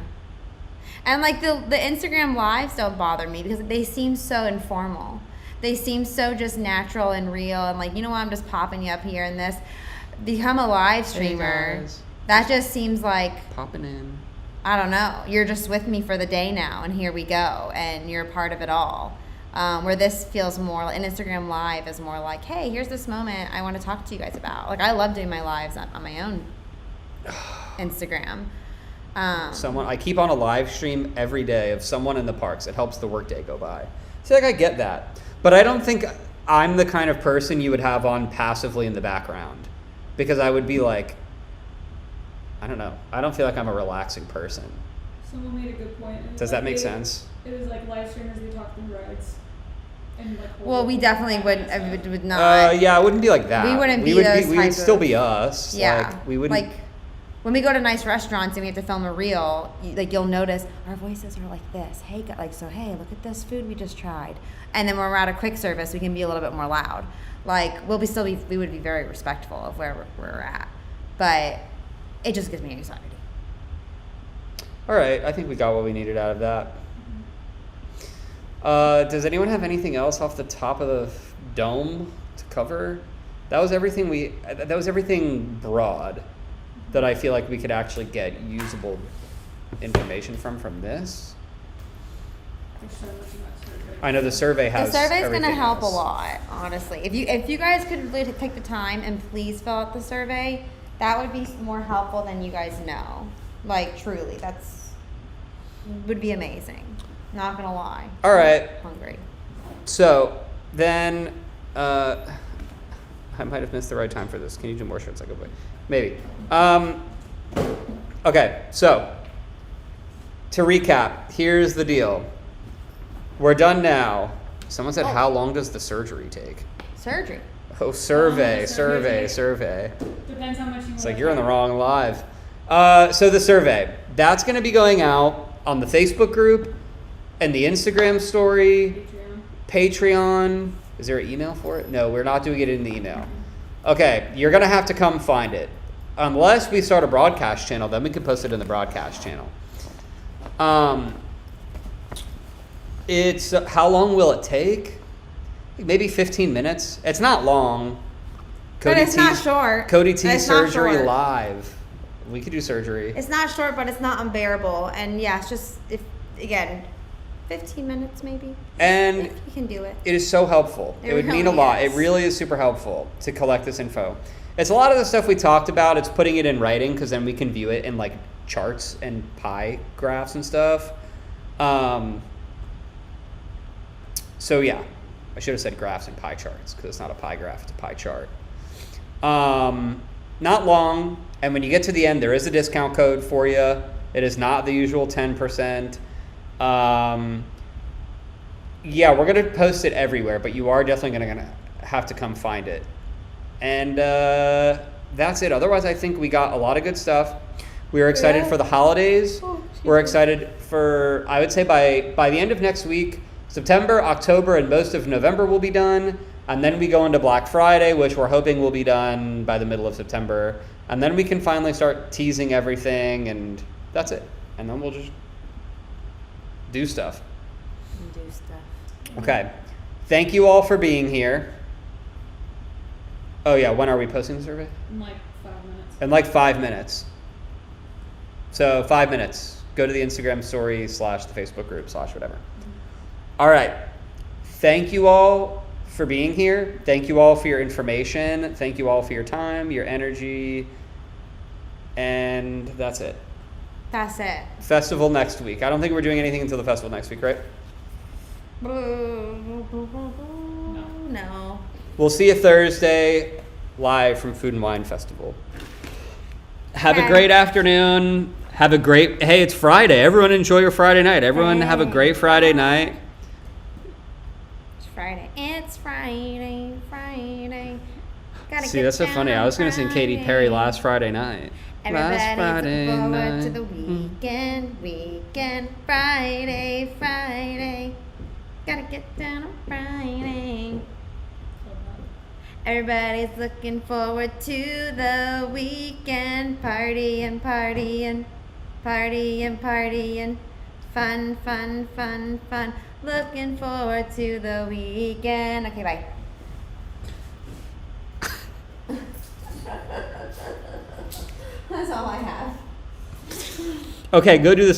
And like the Instagram lives don't bother me because they seem so informal. They seem so just natural and real and like, you know what, I'm just popping you up here and this. Become a live streamer. guys. That just seems like, Popping in. I don't know, you're just with me for the day now and here we go and you're a part of it all. Where this feels more, an Instagram live is more like, hey, here's this moment I want to talk to you guys about. Like I love doing my lives on my own Instagram. I keep on a live stream every day of someone in the parks. It helps the workday go by. So like I get that. But I don't think I'm the kind of person you would have on passively in the background. Because I would be like, I don't know. I don't feel like I'm a relaxing person. Someone made a good point. It was Does that like make they- sense? It was like live streamers, they talk through rides. And like Well, we definitely would not. Yeah, it wouldn't be like that. We wouldn't be would those We would type still of- be us. Yeah. Like, we wouldn't. Like when we go to nice restaurants and we have to film a reel, you'll notice our voices are like this. Hey, hey, look at this food we just tried. And then when we're at a quick service, we can be a little bit more loud. Like we would be very respectful of where we're at. But it just gives me anxiety. All right, I think we got what we needed out of that. Does anyone have anything else off the top of the dome to cover? That was everything that was everything broad that I feel like we could actually get usable information from this. There's so much in that survey. I know the survey The has survey's going to everything help a else. lot, honestly. If you guys could really take the time and please fill out the survey, that would be more helpful than you guys know. Like truly, would be amazing. Not gonna lie. All right. Hungry. So then, I might have missed the right time for this. Can you do more shirts? Like a maybe. Okay, so to recap, here's the deal. We're done now. Someone said, how long does the surgery take? Surgery. Oh, survey. Survey. Survey. Depends how much you want. It's like you're in the wrong live. So the survey, that's going to be going out on the Facebook group and the Instagram story, Patreon. Patreon. Is there an email for it? No, we're not doing it in the email. Okay, you're going to have to come find it. Unless we start a broadcast channel, then we can post it in the broadcast channel. It's how long will it take? Maybe 15 minutes. It's not long. But it's not T's- short. Cody T It's not surgery short. live. We could do surgery. It's not short, but it's not unbearable. And yeah, it's just, if again, 15 minutes maybe. And If you can do it. it is so helpful. It It would mean a really lot. is. It really is super helpful to collect this info. It's a lot of the stuff we talked about. It's putting it in writing because then we can view it in like charts and pie graphs and stuff. So yeah, I should have said graphs and pie charts because it's not a pie graph, it's a pie chart. Not long, and when you get to the end, there is a discount code for you. It is not the usual 10%. Yeah, we're gonna post it everywhere, but you are definitely gonna have to come find it. And that's it. Otherwise, I think we got a lot of good stuff. We are excited Yeah. for the holidays. Oh, excuse We're me. excited for, I would say by the end of next week, September, October, and most of November will be done. And then we go into Black Friday, which we're hoping will be done by the middle of September. And then we can finally start teasing everything, and that's it. And then we'll just do stuff. Do stuff. Okay. Thank you all for being here. Oh yeah, when are we posting the survey? In like 5 minutes. In like 5 minutes. So 5 minutes. Go to the Instagram story / the Facebook group / whatever. All right. Thank you all for being here. Thank you all for your information. Thank you all for your time, your energy. And that's it. That's it. Festival next week. I don't think we're doing anything until the festival next week, right? No. We'll see you Thursday live from Food and Wine Festival. Have a Okay. great afternoon. Have a great, hey, it's Friday. Everyone enjoy your Friday night. Everyone have a great Friday night. It's Friday. It's Friday. Friday. Gotta See, get that's so down funny. I on was going to sing Katy Friday. Perry last Friday night. Everybody's looking forward to the night. weekend, Friday. Gotta get down on Friday. Everybody's looking forward to the weekend, partying, fun. Looking forward to the weekend. Okay, bye. That's all I have. Okay, go do the